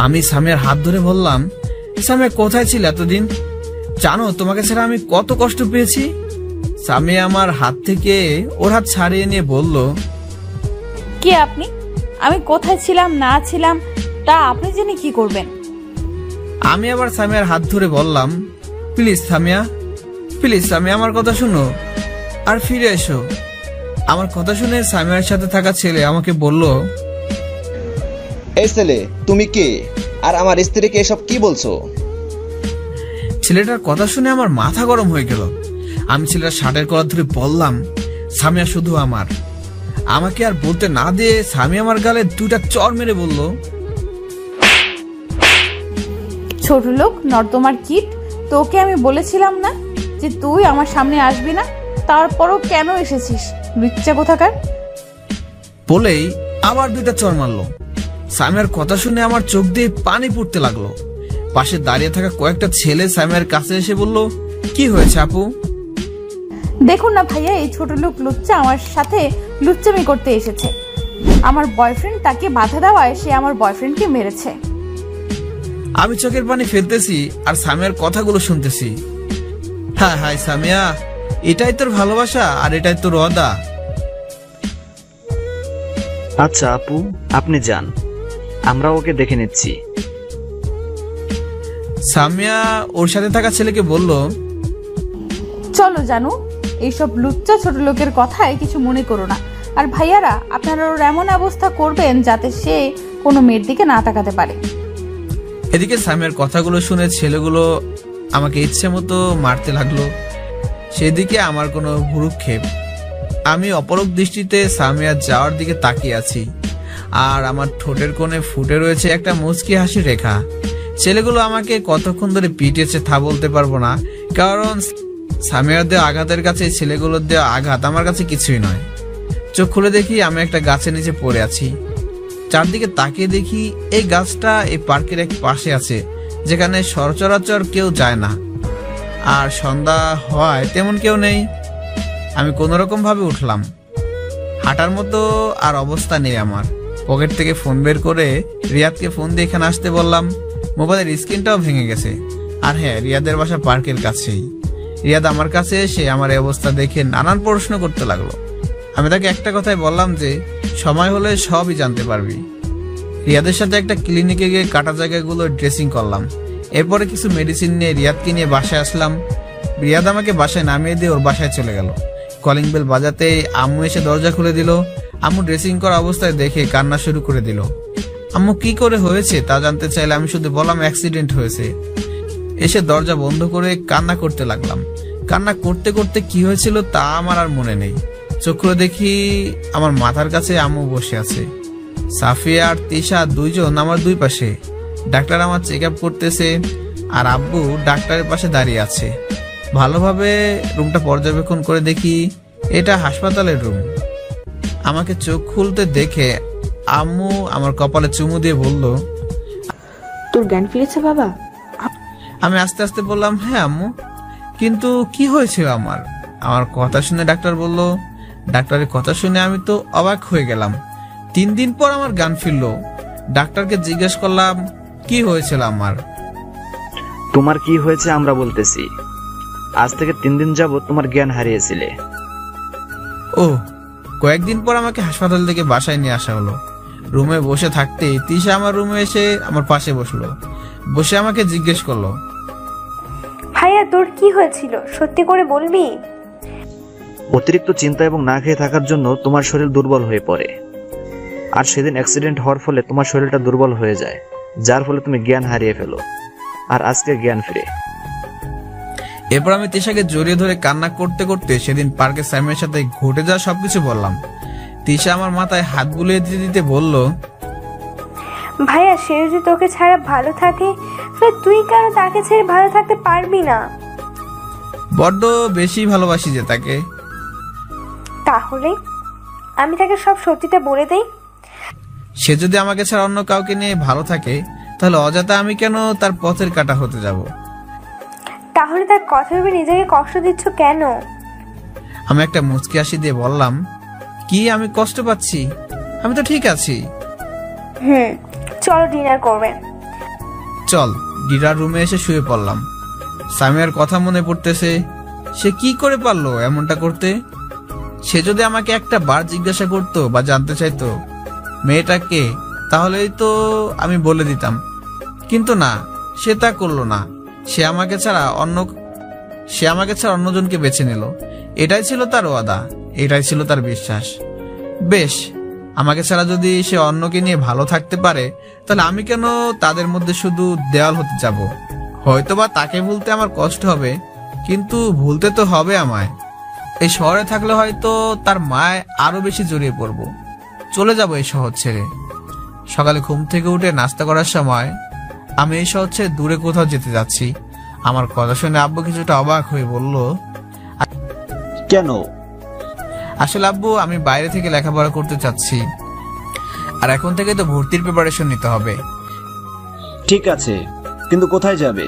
আমি সামিয়ার হাত ধরে বললাম, সামিয়া কোথায় ছিল এতদিন? জানো তোমাকে ছাড়া আমি কত কষ্ট পেয়েছি। সামিয়া আমার হাত থেকে ওর হাত ছাড়িয়ে নিয়ে বলল, কে আপনি? আমি কোথায় ছিলাম না ছিলাম তা আপনি জেনে কি করবেন? আমি আবার সামিয়ার হাত ধরে বললাম, প্লিজ সামিয়া, প্লিজ সামিয়া, আমার কথা শুনো আর ফিরে এসো। আমার কথা শুনে সামিয়ার সাথে থাকা ছেলে আমাকে বলল, এই ছেলে তুমি কে, আর আমার স্ত্রীকে এসব কি বলছো? ছেলেটার কথা শুনে আমার মাথা গরম হয়ে গেল। আমি ছেলেটার শার্টের কলার ধরে বললাম, সামিয়া শুধু আমার। আমাকে আর বলতে না দিয়ে সামিয়া আমার গালে 2টা চড় মেরে বলল, ছোট লোক নর্দমার কীট, তোকে আমি বলেছিলাম না যে তুই আমার সামনে আসবি না? তারপরও কেন এসেছিস লুচ্চা কোথাকার? বলেই আবার 2টা চড় মারলো। সামিয়ার কথা শুনে আমার চোখ দিয়ে পানি পড়তে লাগলো। পাশে দাঁড়িয়ে থাকা কয়েকটা ছেলে সামিয়ার কাছে এসে বলল, কি হয়েছে আপু? দেখুন না ভাইয়া, এই ছোট লোক লুচ্চা আমার সাথে লুচ্চামি করতে এসেছে। আমার বয়ফ্রেন্ড তাকে বাধা দেওয়ায় সে আমার বয়ফ্রেন্ডকে মেরেছে। আমি চোখের পানি ফেলতেছি আর সামিয়ার কথাগুলো শুনতেছি। হ্যাঁ হাই সামিয়া, এটাই তোর ভালোবাসা আর এটাই তোর ওয়াদা? আচ্ছা আপু, আপনি যান, আমরা ওকে দেখে নিচ্ছি। সামিয়া ওর সাথে থাকা ছেলেকে বলল, চলো জানু, এইসব লুচ্চা ছোট লোকের কথায় কিছু মনে করো না। আর ভাইয়ারা, আপনারা ওর এমন অবস্থা করবেন যাতে সে কোনো মেয়ের দিকে না তাকাতে পারে। এদিকে সামিয়ার কথাগুলো শুনে ছেলেগুলো আমাকে ইচ্ছে মতো মারতে লাগলো। সেদিকে আমার কোনো ভ্রুক্ষেপ। আমি অপলক দৃষ্টিতে সামিয়ার যাওয়ার দিকে তাকিয়ে আছি, আর আমার ঠোঁটের কোণে ফুটে রয়েছে একটা মুচকি হাসির রেখা। ছেলেগুলো আমাকে কতক্ষণ ধরে পিটিয়েছে তা বলতে পারবো না, কারণ সামিয়ার দেওয়া আঘাতের কাছে ছেলেগুলোর দেওয়া আঘাত আমার কাছে কিছুই নয়। চোখ খুলে দেখি আমি একটা গাছের নিচে পড়ে আছি। চারদিকে তাকিয়ে দেখি এই গাছটা এই পার্কের এক পাশে আছে, যেখানে সচরাচর কেউ যায় না, আর সন্ধ্যা হওয়ায় তেমন কেউ নেই। আমি কোনোরকম ভাবে উঠলাম। হাঁটার মতো আর অবস্থা নেই আমার। পকেট থেকে ফোন বের করে রিয়াদকে ফোন দিয়ে এখানে আসতে বললাম। মোবাইলের স্ক্রিনটাও ভেঙে গেছে। আর হ্যাঁ, রিয়াদের বাসা পার্কের কাছেই। রিয়াদ আমার কাছে এসে আমার এই অবস্থা দেখে নানান প্রশ্ন করতে লাগলো। আমি তাকে একটা কথাই বললাম যে সময় হলে সবই জানতে পারবি। রিয়াদের সাথে একটা ক্লিনিকে গিয়ে কাটা জায়গাগুলো ড্রেসিং করলাম। এরপরে কিছু মেডিসিন নিয়ে রিয়াদকে নিয়ে বাসায় আসলাম। রিয়াদ আমাকে বাসায় নামিয়ে দিয়ে ওর বাসায় চলে গেল। কলিং বেল বাজাতে আম্মু এসে দরজা খুলে দিল। আম্মু ড্রেসিং করা অবস্থায় দেখে কান্না শুরু করে দিল। আম্মু কি করে হয়েছে তা জানতে চাইলে আমি শুধু বললাম অ্যাক্সিডেন্ট হয়েছে। এসে দরজা বন্ধ করে কান্না করতে লাগলাম। কান্না করতে করতে কি হয়েছিল তা আমার আর মনে নেই। চোখ খুলে দেখি আমার মাথার কাছে আম্মু বসে আছে। সাফিয়া আর তিশা দুইজন আমার দুই পাশে। ডাক্তার আমার চেক আপ করতেছে, আর আব্বু ডাক্তারের পাশে দাঁড়িয়ে আছে। ভালোভাবে রুমটা পর্যবেক্ষণ করে দেখি এটা হাসপাতালের রুম। আমাকে চোখ খুলতে দেখে আম্মু আমার কপালে চুমু দিয়ে বলল, তোর জ্ঞান ফিরেছে বাবা? আমি আস্তে আস্তে বললাম, হ্যাঁ আম্মু, কিন্তু কি হয়েছিল আমার? আমার কথা শুনে ডাক্তার বলল। ডাক্তারের কথা শুনে আমি তো অবাক হয়ে গেলাম। 3 দিন পর আমার জ্ঞান ফিরলো। ডাক্তারকে জিজ্ঞেস করলাম কি হয়েছিল আমার। তোমার কি হয়েছে আমরা বলতেছি। আজ থেকে 3 দিন যাবত তোমার জ্ঞান হারিয়েছিলে। ও, কয়েকদিন পর আমাকে হাসপাতাল থেকে বাসায় নিয়ে আসা হলো। রুমে বসে থাকতেই তিশা আমার রুমে এসে আমার পাশে বসলো। বসে আমাকে জিজ্ঞেস করলো, ভাইয়া তোর কি হয়েছিল, সত্যি করে বলবি? অতিরিক্ত চিন্তা এবং না খেয়ে থাকার জন্য তোমার শরীর দুর্বল হয়ে পড়ে, আর সেদিন অ্যাক্সিডেন্ট হওয়ার ফলে তোমার শরীরটা দুর্বল হয়ে যায়, যার ফলে তুমি জ্ঞান হারিয়ে ফেলো, আর আজকে জ্ঞান ফিরে। এরপর আমি তিশাকে জড়িয়ে ধরে কান্না করতে করতে সেদিন পার্কে সাইমের সাথে ঘটে যাওয়া সবকিছু বললাম। তিশা আমার মাথায় হাত বুলিয়ে দিতে দিতে বলল, ভাইয়া সে যদি তোকে ছাড়া ভালো থাকে, তুই কেন তাকে ছেড়ে ভালো থাকতে পারবি না? বড্ড বেশি ভালোবাসি যে তাকে। তাহলে আমি তাকে সব সত্যিটা বলে দেই। সে যদি আমাকে ছাড়া অন্য কাউকে নিয়ে ভালো থাকে, তাহলে অযথা আমি কেন তার পথের কাটা হতে যাব? তাহলে তার কথা ভেবে নিজেকে কষ্ট দিচ্ছ কেন? আমি একটা মুচকি হাসি দিয়ে বললাম, কি আমি কষ্ট পাচ্ছি? আমি তো ঠিক আছি। চলো ডিনার করবে। চল ডিরার রুমে এসে শুয়ে পড়লাম। সামিয়ার কথা মনে পড়তেছে। সে কি করে পারলো এমনটা করতে? সে যদি আমাকে একটা বার জিজ্ঞাসা করতো বা জানতে চাইতো মেয়েটা কে, তাহলেই তো আমি বলে দিতাম। কিন্তু না, সে তা করলো না। সে আমাকে ছাড়া অন্যজনকে বেছে নিল। এটাই ছিল তার ওয়াদা, এটাই ছিল তার বিশ্বাস। বেশ, আমাকে ছাড়া যদি সে অন্যকে নিয়ে ভালো থাকতে পারে, তাহলে আমি কেন তাদের মধ্যে শুধু দেওয়াল হতে যাব? হয়তোবা তাকে ভুলতে আমার কষ্ট হবে, কিন্তু ভুলতে তো হবে আমায়। এই শহরে থাকলে হয়তো তার মায় আরো বেশি জড়িয়ে পড়ব। চলে যাব এই শহর ছেড়ে। সকালে ঘুম থেকে উঠে নাস্তা করার সময় আমি এই শহর ছেড়ে দূরে কোথাও যেতে যাচ্ছি। আমার কথা শুনে আব্বু কিছুটা অবাক হয়ে বলল, কেন? আসলে আব্বু, আমি বাইরে থেকে লেখাপড়া করতে চাচ্ছি, আর এখন থেকে তো ভর্তির প্রিপারেশন নিতে হবে। ঠিক আছে, কিন্তু কোথায় যাবে?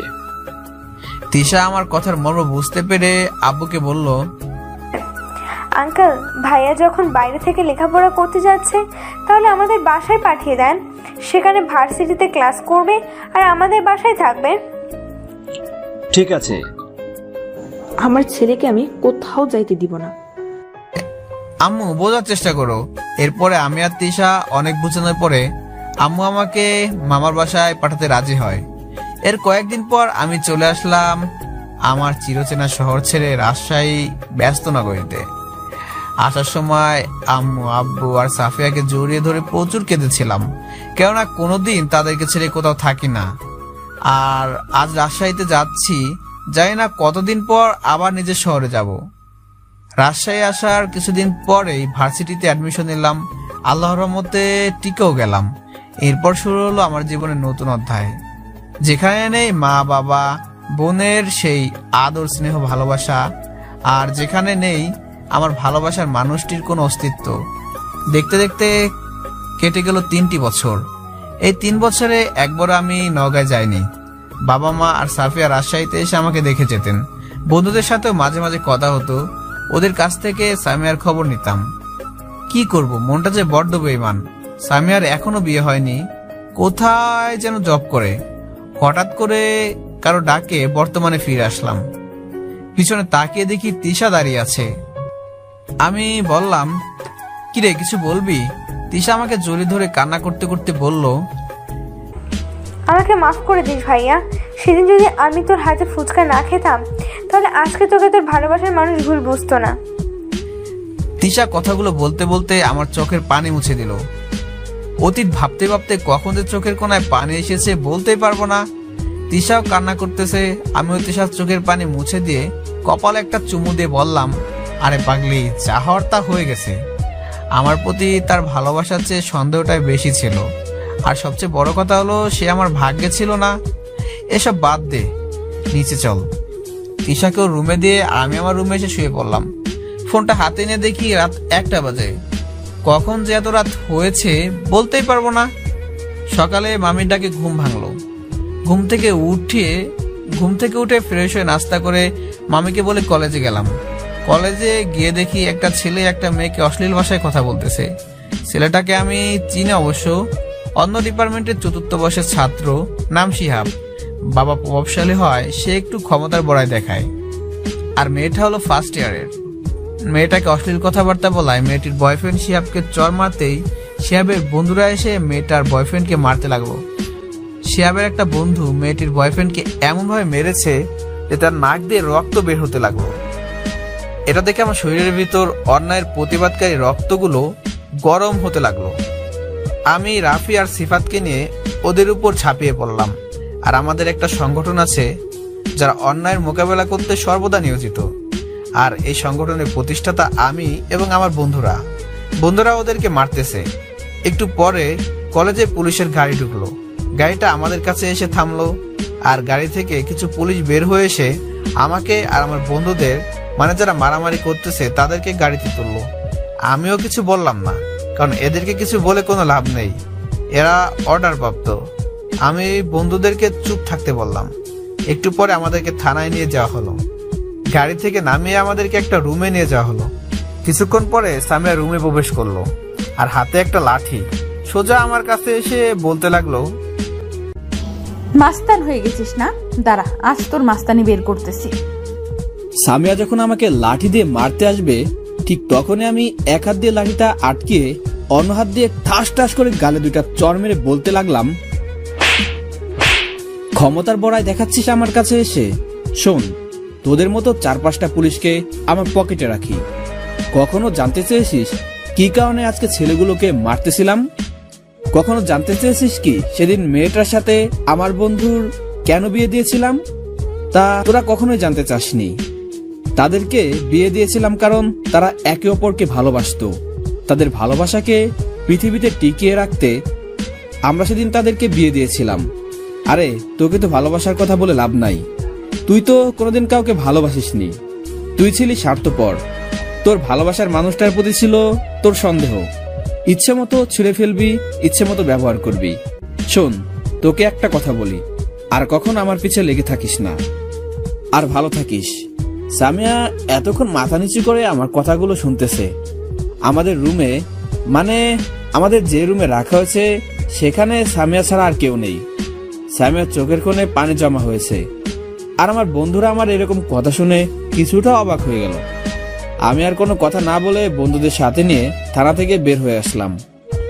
তিশা আমার কথার মর্ম বুঝতে পেরে আব্বুকে বলল, আঙ্কেল, ভাইয়া যখন বাইরে থেকে লেখাপড়া করতে যাচ্ছে, তাহলে আমাদের বাসায় পাঠিয়ে দেন। সেখানে ভার্সিটিতে ক্লাস করবে আর আমাদের বাসায় থাকবে। ঠিক আছে। আমার ছেলেকে আমি কোথাও যাইতে দিব না। আম্মু, বোঝার চেষ্টা করো। এরপরে আমি আর তিশা অনেক বোঝানোর পরে আম্মু আমাকে মামার বাসায় পাঠাতে রাজি হয়। এর কয়েকদিন পর আমি চলে আসলাম আমার চিরচেনা শহর ছেড়ে রাজশাহী ব্যস্ত নগরীতে। আসার সময় আম্মু, আব্বু আর সাফিয়াকে জড়িয়ে ধরে প্রচুর কেঁদেছিলাম, কেননা কোনোদিন তাদেরকে ছেড়ে কোথাও থাকি না। আর আজ রাজশাহীতে যাচ্ছি, জানি না কতদিন পর আবার নিজের শহরে যাব। রাজশাহী আসার কিছুদিন পরেই ভার্সিটিতে অ্যাডমিশন নিলাম। আল্লাহর রহমতে টিকেও গেলাম। এরপর শুরু হলো আমার জীবনের নতুন অধ্যায়, যেখানে নেই মা বাবা বোনের সেই আদর স্নেহ ভালোবাসা, আর যেখানে নেই আমার ভালোবাসার মানুষটির কোনো অস্তিত্ব। দেখতে দেখতে কেটে গেল 3টি বছর। এই 3 বছরে একবার আমি নওগাঁয় যাইনি। বাবা মা আর সাফিয়া রাজশাহীতে এসে আমাকে দেখে যেতেন। বন্ধুদের সাথেও মাঝে মাঝে কথা হতো। ওদের কাছ থেকে সামিয়ার খবর নিতাম। কি করব, মনটা যে বড্ড বেঈমান। সামিয়ার এখনো বিয়ে হয়নি, কোথায় যেন জব করে। হঠাৎ করে কারো ডাকে বর্তমানে ফিরে আসলাম। পিছনে তাকিয়ে দেখি তিশা দাঁড়িয়ে আছে। আমি বললাম, কিরে, কিছু বলবি? তিশা আমাকে জড়িয়ে ধরে কান্না করতে করতে বলল, আমাকে মাফ করে দিস ভাইয়া। সেদিন যদি আমি তোর হাতে ফুচকা না খেতাম, তাহলে আজকে তোকে তোর ভালোবাসার মানুষ ভুল বুঝতো না। তিশা কথাগুলো বলতে বলতে আমার চোখের পানি মুছে দিল। অতীত ভাবতে ভাবতে কখন যে চোখের কোনায় পানি এসেছে বলতেই পারবো না। তিশাও কান্না করতেছে। আমিও তিশার চোখের পানি মুছে দিয়ে কপালে একটা চুমু দিয়ে বললাম, আরে পাগলি, যা হওয়ার তা হয়ে গেছে। আমার প্রতি তার ভালোবাসার চেয়ে সন্দেহটাই বেশি ছিল। আর সবচেয়ে বড় কথা হলো, সে আমার ভাগ্যে ছিল না। এসব বাদ দে, নিচে চল। তিশাকেও রুমে দিয়ে আমি আমার রুমে এসে শুয়ে পড়লাম। ফোনটা হাতে নিয়ে দেখি রাত 1টা বাজে। কখন যে এত রাত হয়েছে বলতেই পারবো না। সকালে মামির ডাকে ঘুম ভাঙলো। ঘুম থেকে উঠে ফ্রেশ হয়ে নাস্তা করে মামিকে বলে কলেজে গেলাম। কলেজে গিয়ে দেখি একটা ছেলে একটা মেয়েকে অশ্লীল ভাষায় কথা বলতেছে। ছেলেটাকে আমি চিনি অবশ্য, অন্য ডিপার্টমেন্টের 4র্থ বর্ষের ছাত্র, নাম শিহাব। বাবা প্রভাবশালী হয়, সে একটু ক্ষমতার বড়াই দেখায়। আর মেয়েটা হলো ফার্স্ট ইয়ারের। মেয়েটাকে অশ্লীল কথাবার্তা বলায় মেয়েটির বয়ফ্রেন্ড শিহাবকে চর মারতেই শিহাবের বন্ধুরা এসে মেয়েটার বয়ফ্রেন্ডকে মারতে লাগলো। শিহাবের একটা বন্ধু মেয়েটির বয়ফ্রেন্ডকে এমনভাবে মেরেছে যে তার নাক দিয়ে রক্ত বের হতে লাগলো। এটা দেখে আমার শরীরের ভিতর অন্যায়ের প্রতিবাদকারী রক্তগুলো গরম হতে লাগলো। আমি রাফি আর সিফাতকে নিয়ে ওদের উপর ঝাঁপিয়ে পড়লাম। আর আমাদের একটা সংগঠন আছে যারা অন্যায়ের মোকাবেলা করতে সর্বদা নিয়োজিত। আর এই সংগঠনের প্রতিষ্ঠাতা আমি এবং আমার বন্ধুরা ওদেরকে মারতেছে। একটু পরে কলেজে পুলিশের গাড়ি ঢুকলো। গাড়িটা আমাদের কাছে এসে থামলো। আর গাড়ি থেকে কিছু পুলিশ বের হয়ে এসে আমাকে আর আমার বন্ধুদের, মানে যারা মারামারি করতেছে, তাদেরকে গাড়িতে তুললো। আমিও কিছু বললাম না, কারণ এদেরকে কিছু বলে কোনো লাভ নেই, এরা অর্ডার প্রাপ্ত। আমি বন্ধুদেরকে চুপ থাকতে বললাম। একটু পরে আমাদেরকে থানায় নিয়ে যাওয়া হলো। গাড়ি থেকে নামিয়ে আমাদেরকে একটা রুমে নিয়ে যাওয়া হলো। কিছুক্ষণ পরে সামিয়া রুমে প্রবেশ করলো আর হাতে একটা লাঠি সোজা আমার কাছে এসে বলতে লাগলো, মাস্তান হয়ে গেছিস না? দাঁড়া, আজ তোর মাস্তানি বের করতেছি। সামিয়া যখন আমাকে লাঠি দিয়ে মারতে আসবে ঠিক তখনই আমি এক হাত দিয়ে লাঠিটা আটকে অন্য হাত দিয়ে ঠাস ঠাস করে গালে দুইটা চর মেরে বলতে লাগলাম, ক্ষমতার বড়াই দেখাচ্ছিস আমার কাছে এসে? শোন, তোদের মতো 4-5টা পুলিশকে আমার পকেটে রাখি। কখনো জানতে চেয়েছিস কি কারণে আজকে ছেলেগুলোকে মারতেছিলাম? কখনো জানতে চেয়েছিস কি সেদিন মেয়েটার সাথে আমার বন্ধুর কেন বিয়ে দিয়েছিলাম? তা তোরা কখনোই জানতে চাসনি। তাদেরকে বিয়ে দিয়েছিলাম কারণ তারা একে অপরকে ভালোবাসতো। তাদের ভালোবাসাকে পৃথিবীতে টিকিয়ে রাখতে আমরা সেদিন তাদেরকে বিয়ে দিয়েছিলাম। আরে তোকে তো ভালোবাসার কথা বলে লাভ নাই। তুই তো কোনোদিন কাউকে ভালোবাসিসনি। তুই ছিলি স্বার্থপর। তোর ভালোবাসার মানুষটার প্রতি ছিল তোর সন্দেহ। ইচ্ছে মতো ছুঁড়ে ফেলবি, ইচ্ছে মতো ব্যবহার করবি। শোন, তোকে একটা কথা বলি, আর কখন আমার পিছে লেগে থাকিস না, আর ভালো থাকিস। সামিয়া এতক্ষণ মাথা নিচু করে আমার কথাগুলো শুনতেছে। আমাদের রুমে, মানে আমাদের যে রুমে রাখা হয়েছে সেখানে সামিয়া ছাড়া আর কেউ নেই। সামিয়ার চোখের কোণে পানি জমা হয়েছে। আর আমার বন্ধুরা আমার এরকম কথা শুনে কিছুটা অবাক হয়ে গেল। আমি আর কোনো কথা না বলে বন্ধুদের সাথে নিয়ে থানা থেকে বের হয়ে আসলাম।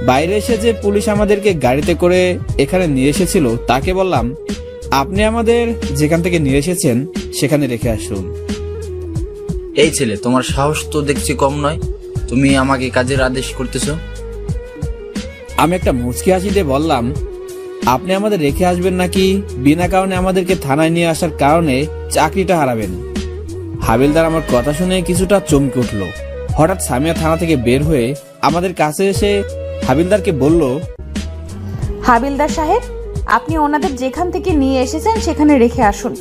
বাইরে এসে যে পুলিশ আমাদেরকে গাড়িতে করে এখানে নিয়ে এসেছিল তাকে বললাম, আপনি আমাদের যেখান থেকে নিয়ে এসেছেন সেখানে রেখে আসুন। এই ছেলে, তোমার সাহস তো দেখছি কম নয়, তুমি আমাকে কাজের আদেশ করতেছো? আমি একটা মুচকি হাসি দিয়ে বললাম, আপনি আমাদের রেখে আসবেন নাকি বিনা কারণে আমাদেরকে থানায় নিয়ে আসার কারণে চাকরিটা হারাবেন? হাবিলদার আমার কথা শুনে কিছুটা চমকে উঠল। হঠাৎ সামিয়া থানা থেকে বের হয়ে আমাদের কাছে এসে হাবিলদারকে বলল, হাবিলদার সাহেব, আপনি ওনাদের যেখান থেকে নিয়ে এসেছেন সেখানে রেখে আসুন।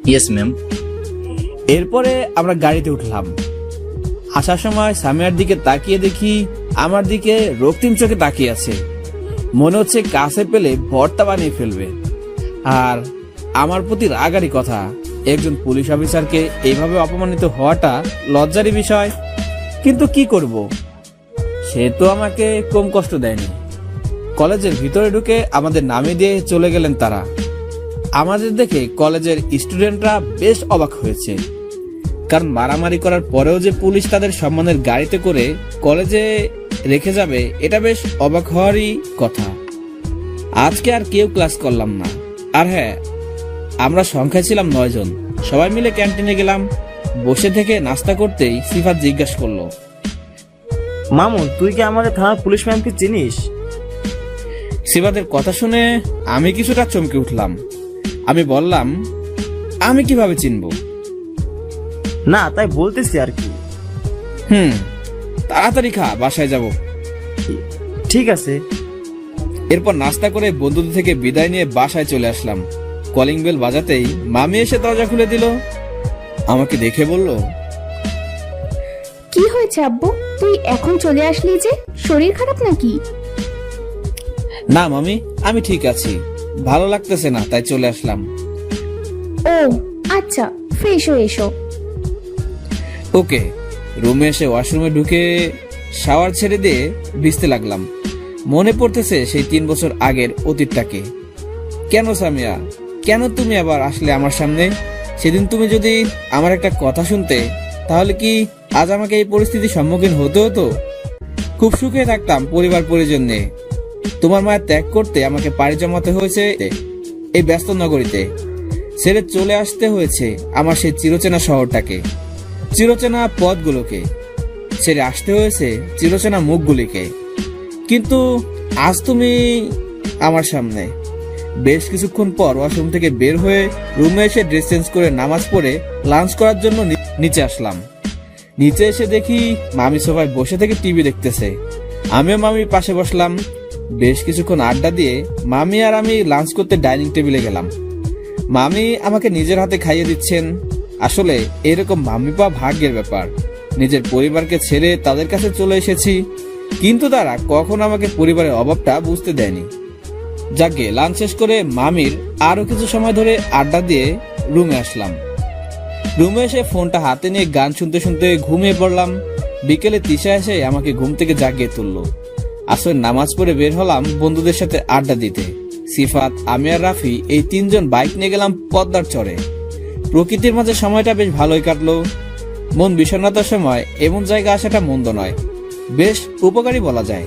Yes ma'am. এরপরে আমরা গাড়িতে উঠলাম। আসার সময় সামিয়ার দিকে তাকিয়ে দেখি আমার দিকে রক্তিম চোখে তাকিয়ে আছে। মনে হচ্ছে কাছে পেলে ভর্তা বানিয়ে ফেলবে। আর আমার প্রতি রাগারি কথা, একজন পুলিশ অফিসারকে এইভাবে অপমানিত হওয়াটা লজ্জারই বিষয়। কিন্তু কি করব, সে তো আমাকে কম কষ্ট দেয়নি। কলেজের ভিতরে ঢুকে আমাদের নামিয়ে দিয়ে চলে গেলেন তারা। আমাদের দেখে কলেজের স্টুডেন্টরা বেশ অবাক হয়েছে, কারণ মারামারি করার পরেও যে পুলিশ তাদের সম্মানের গাড়িতে করে কলেজে রেখে যাবে এটা বেশ অবাক হওয়ারই কথা। আজকে আর কেউ ক্লাস করলাম না। আর হ্যাঁ, আমরা সংখ্যায় ছিলাম 9 জন। সবাই মিলে ক্যান্টিনে গেলাম। বসে থেকে নাস্তা করতেই সিফাত জিজ্ঞাসা করলো, মামুন, তুই কি আমাদের থানার পুলিশ ম্যামকে চিনিস? সিফাতের কথা শুনে আমি কিছুটা চমকে উঠলাম। আমি বললাম, আমি কিভাবে চিনবো? না, তাই বলতেছি আর কি। তাড়াতাড়ি খা, বাসায় যাব। ঠিক আছে। এরপর নাস্তা করে বন্ধুদের থেকে বিদায় নিয়ে বাসায় চলে আসলাম। কলিং বেল বাজাতেই মামি এসে দরজা খুলে দিল। আমাকে দেখে বলল, কি হয়েছে আব্বু, তুই এখন চলে আসলি যে? শরীর খারাপ নাকি? না মামি, আমি ঠিক আছি, ভালো লাগতেছে না তাই চলে আসলাম। ও আচ্ছা, ফ্রেশ হয়ে এসো। ওকে। রুমে এসে ওয়াশরুমে ঢুকে শাওয়ার ছেড়ে দিয়ে ভিজতে লাগলাম। মনে পড়তেছে সেই 3 বছর আগের অতীতটাকে। কেন সামিয়া, কেন তুমি আবার আসলে আমার সামনে? সেদিন তুমি যদি আমার একটা কথা শুনতে, তাহলে কি আজ আমাকে এই পরিস্থিতির সম্মুখীন হতে হতো? খুব সুখে থাকতাম পরিবার পরিজন নিয়ে। তোমার মায়ের ত্যাগ করতে আমাকে পাড়ি জমাতে হয়েছে এই ব্যস্ত নগরীতে। ছেড়ে চলে আসতে হয়েছে আমার সেই চিরচেনা শহরটাকে, চিরচেনা পথগুলোকে। ছেড়ে আসতে হয়েছে চিরচেনা মুখগুলিকে। কিন্তু আজ তুমি আমার সামনে। বেশ কিছুক্ষণ পর ওয়াশরুম থেকে বের হয়ে রুমে এসে ড্রেস চেঞ্জ করে নামাজ পড়ে লাঞ্চ করার জন্য নিচে আসলাম। নিচে এসে দেখি মামি সবাই বসে থেকে টিভি দেখতেছে। আমিও মামির পাশে বসলাম। বেশ কিছুক্ষণ আড্ডা দিয়ে মামি আর আমি লাঞ্চ করতে ডাইনিং টেবিলে গেলাম। মামি আমাকে নিজের হাতে খাইয়ে দিচ্ছেন। আসলে এরকম মামি পাওয়া ভাগ্যের ব্যাপার। নিজের পরিবারকে ছেড়ে তাদের কাছে চলে এসেছি, কিন্তু তারা কখনো আমাকে পরিবারের অভাবটা বুঝতে দেয়নি। যাকে লাঞ্চ শেষ করে মামির আরো কিছু সময় ধরে আড্ডা দিয়ে রুমে আসলাম। রুমে এসে ফোনটা হাতে নিয়ে গান শুনতে শুনতে ঘুমিয়ে পড়লাম। বিকেলে তিশা এসে আমাকে ঘুম থেকে জাগিয়ে তুললো। আসলে নামাজ পড়ে বের হলাম বন্ধুদের সাথে আড্ডা দিতে। সিফাত, আমি আর রাফি এই তিনজন বাইক নিয়ে গেলাম পদ্মার চরে। প্রকৃতির মাঝে সময়টা বেশ ভালোই কাটলো। মন বিষণ্ণতার সময় এমন জায়গা আসাটা মন্দ নয়, বেশ উপকারী বলা যায়।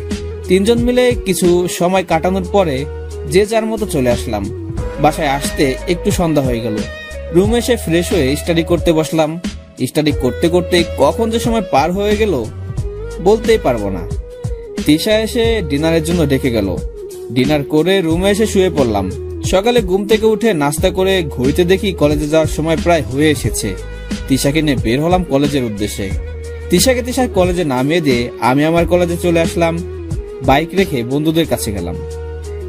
তিনজন মিলে কিছু সময় কাটানোর পরে যে যার মতো চলে আসলাম। বাসায় আসতে একটু সন্ধ্যা হয়ে গেল। রুমে এসে ফ্রেশ হয়ে স্টাডি করতে বসলাম। স্টাডি করতে করতে কখন যে সময় পার হয়ে গেল বলতেই পারবো না। তিশা এসে ডিনারের জন্য ডেকে গেল। ডিনার করে রুমে এসে শুয়ে পড়লাম। সকালে ঘুম থেকে উঠে নাস্তা করে ঘড়িতে দেখি কলেজে যাওয়ার সময় প্রায় হয়ে এসেছে। তিশাকে নিয়ে বের হলাম কলেজের উদ্দেশ্যে। তিশার কলেজে নামিয়ে দিয়ে আমি আমার কলেজে চলে আসলাম। বাইক রেখে বন্ধুদের কাছে গেলাম।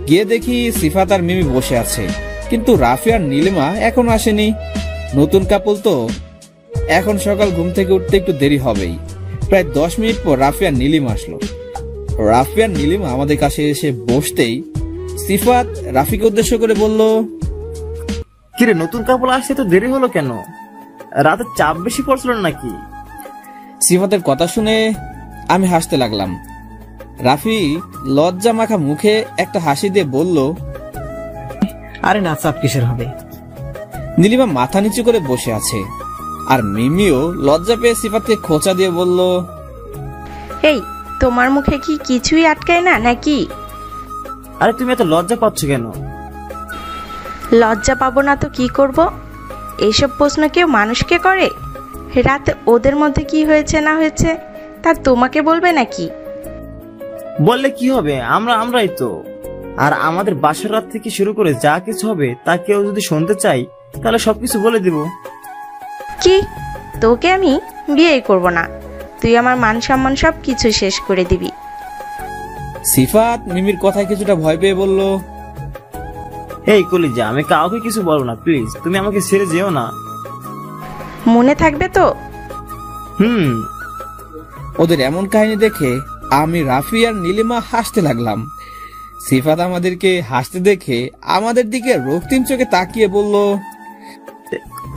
গিয়ে দেখি সিফাত আর মিমি বসে আছে, কিন্তু রাফি আর নীলিমা এখনো আসেনি। নতুন কাপল তো, এখন সকাল ঘুম থেকে উঠতে একটু দেরি হবেই। প্রায় 10 মিনিট পর রাফি আর নীলিমা আসলো। রাফি আর নীলিমা আমাদের কাছে এসে বসতেই সিফাত রাফিকে উদ্দেশ্য করে বলল, কিরে নতুন কাপড় আসছে তো দেরি হলো কেন? রাতে চাপ বেশি পড়ছিল নাকি? সিফাতের কথা শুনে আমি হাসতে লাগলাম। রাফি লজ্জা মাখা মুখে একটা হাসি দিয়ে বলল, আরে না, চাপ কিসের হবে। নীলিমা মাথা নিচু করে বসে আছে, আর মিমিও লজ্জা পেয়ে সিফাতকে খোঁচা দিয়ে বলল, এই তোমার মুখে কি কিছুই আটকায় না নাকি? আরে তুমি এত লজ্জা পাচ্ছ কেন? লজ্জা পাবো না তো কি করব? এইসব প্রশ্ন কেউ মানুষকে করে? রাতে ওদের মধ্যে কি হয়েছে না হয়েছে তা তোমাকে বলবে নাকি? বললে কি হবে, আমরাই তো। আর আমাদের বাসার রাত থেকে শুরু করে যা কিছু হবে তা কেউ যদি শুনতে চাই তাহলে সবকিছু বলে দিব। কি, তোকে আমি বিয়েই করব না, তুই আমার মান সম্মান সব কিছু শেষ করে দিবি। সিফাত মিমির কথায় কিছুটা ভয় পেয়ে বলল, এই কলিজা, আমি কাউকে কিছু বলবো না, প্লিজ তুমি আমাকে ছেড়ে যেও না। মনে থাকবে তো? ওদের এমন কাহিনী দেখে আমি, রাফি আর নীলিমা হাসতে লাগলাম। সিফাত আমাদেরকে হাসতে দেখে আমাদের দিকে রক্তিম চোখে তাকিয়ে বলল,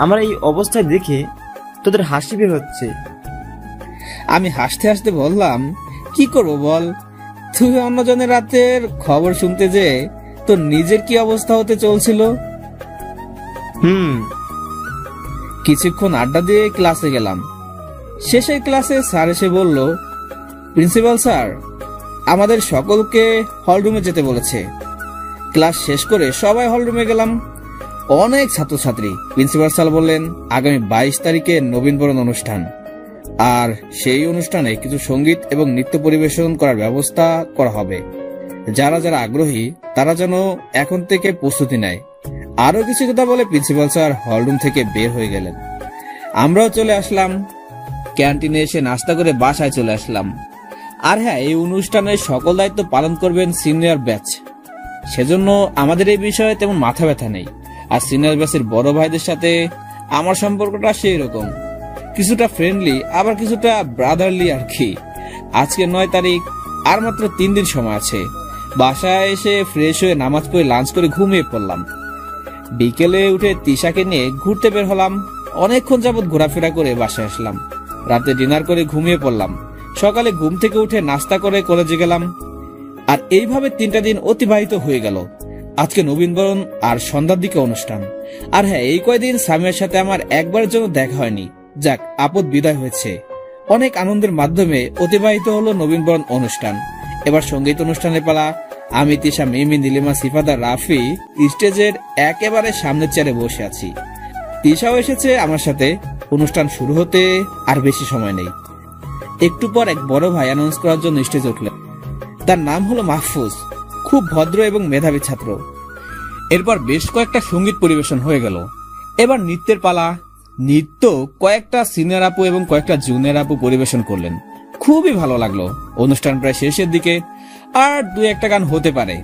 আমার এই অবস্থায় দেখে তোদের হাসি বের হচ্ছে। আমি হাসতে হাসতে বললাম, কি করবো বল, তুই অন্যজনের রাতের খবর শুনতে যে তোর নিজের কি অবস্থা হতে চলছিল। কিছুক্ষণ আড্ডা দিয়ে ক্লাসে গেলাম। শেষের ক্লাসে স্যার এসে বলল, প্রিন্সিপাল স্যার আমাদের সকলকে হলরুমে যেতে বলেছে। ক্লাস শেষ করে সবাই হলরুমে গেলাম। অনেক ছাত্রছাত্রী। প্রিন্সিপাল স্যার বললেন, আগামী 22 তারিখে নবীনবরণ অনুষ্ঠান, আর সেই অনুষ্ঠানে কিছু সঙ্গীত এবং নৃত্য পরিবেশন করার ব্যবস্থা করা হবে। যারা যারা আগ্রহী তারা যেন এখন থেকে প্রস্তুতি নেয়। আরো কিছু কথা বলে প্রিন্সিপাল স্যার হলরুম থেকে বের হয়ে গেলেন। আমরাও চলে আসলাম। ক্যান্টিনে এসে নাস্তা করে বাসায় চলে আসলাম। আর হ্যাঁ, এই অনুষ্ঠানের সকল দায়িত্ব পালন করবেন সিনিয়র ব্যাচ, সেজন্য আমাদের এই বিষয়ে তেমন মাথা ব্যথা নেই। আর সিনিয়র ব্যাচের বড় ভাইদের সাথে আমার সম্পর্কটা সেই রকম, কিছুটা ফ্রেন্ডলি আবার কিছুটা ব্রাদারলি আর কি। আজকে 9 তারিখ, আর মাত্র 3 দিন সময় আছে। বাসায় এসে ফ্রেশ হয়ে নামাজ পড়ে লাঞ্চ করে ঘুমিয়ে পড়লাম। বিকেলে উঠে তিশাকে নিয়ে ঘুরতে বের হলাম। অনেকক্ষণ যাবত ঘোরাফেরা করে বাসায় আসলাম। রাতে ডিনার করে ঘুমিয়ে পড়লাম। সকালে ঘুম থেকে উঠে নাস্তা করে কলেজে গেলাম। আর এইভাবে 3টা দিন অতিবাহিত হয়ে গেল। আজকে নবীনবরণ আর সন্ধ্যার দিকে অনুষ্ঠান। আর হ্যাঁ, এই কয়দিন সামিয়ার সাথে আমার একবারের জন্য দেখা হয়নি। যাক, আপদ বিদায় হয়েছে। অনেক আনন্দের মাধ্যমে অতিবাহিত হলো নবীনবরণ অনুষ্ঠান। এবার সঙ্গীত অনুষ্ঠানের পালা। আমি, তিশা, মিমি, নীলিমা, সিফাত আর রাফি স্টেজের একেবারে সামনের চেয়ারে বসে আছি। তিশাও এসেছে আমার সাথে। অনুষ্ঠান শুরু হতে আর বেশি সময় নেই। একটু পর এক বড় ভাই অ্যানাউন্স করার জন্য স্টেজে উঠলেন। তার নাম হলো মাহফুজ। খুব ভদ্র এবং মেধাবী ছাত্র। এরপর বেশ কয়েকটা সঙ্গীত পরিবেশন হয়ে গেল। এবার নৃত্যের পালা। নৃত্য কয়েকটা সিনিয়র আপু এবং কয়েকটা জুনিয়র আপু পরিবেশন করলেন। খুবই ভালো লাগলো। অনুষ্ঠান প্রায় শেষের দিকে, আর 2-1টা গান হতে পারে।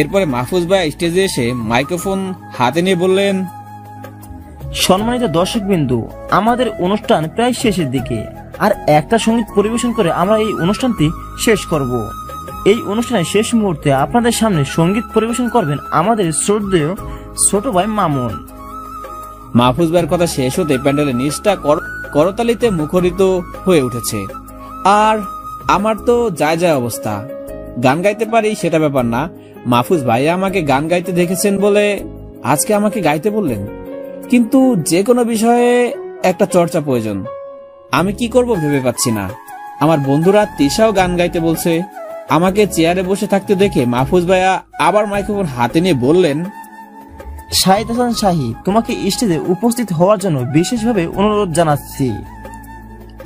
এরপরে মাহফুজ ভাই স্টেজে এসে মাইক্রোফোন হাতে নিয়ে বললেন, সম্মানিত দর্শক বিন্দু, আমাদের অনুষ্ঠান প্রায় শেষের দিকে, আর একটা সঙ্গীত পরিবেশন করে আমরা এই অনুষ্ঠানটি শেষ করব। এই অনুষ্ঠানের শেষ মুহূর্তে আপনাদের সামনে সঙ্গীত পরিবেশন করবেন আমাদের শ্রদ্ধেয় ছোট ভাই মামুন। মাহফুজ ভাইয়ের কথা শেষ হতে প্যান্ডেলের নিচটা করতালিতে মুখরিত হয়ে উঠেছে। আর আমার তো যায় অবস্থা। গান গাইতে পারি সেটা ব্যাপার না, মাহফুজ ভাইয়া আমাকে গান গাইতে দেখেছেন বলে আজকে আমাকে গাইতে বললেন। কিন্তু যে কোনো বিষয়ে একটা চর্চা প্রয়োজন। আমি কি করব ভেবে পাচ্ছি না। আমার বন্ধুরা তিশাও গান গাইতে বলছে। আমাকে চেয়ারে বসে থাকতে দেখে মাহফুজ ভাইয়া আবার মাইক্রোফোন হাতে নিয়ে বললেন, শাহিদ হাসান শাহী, তোমাকে স্টেজে উপস্থিত হওয়ার জন্য বিশেষভাবে অনুরোধ জানাচ্ছি।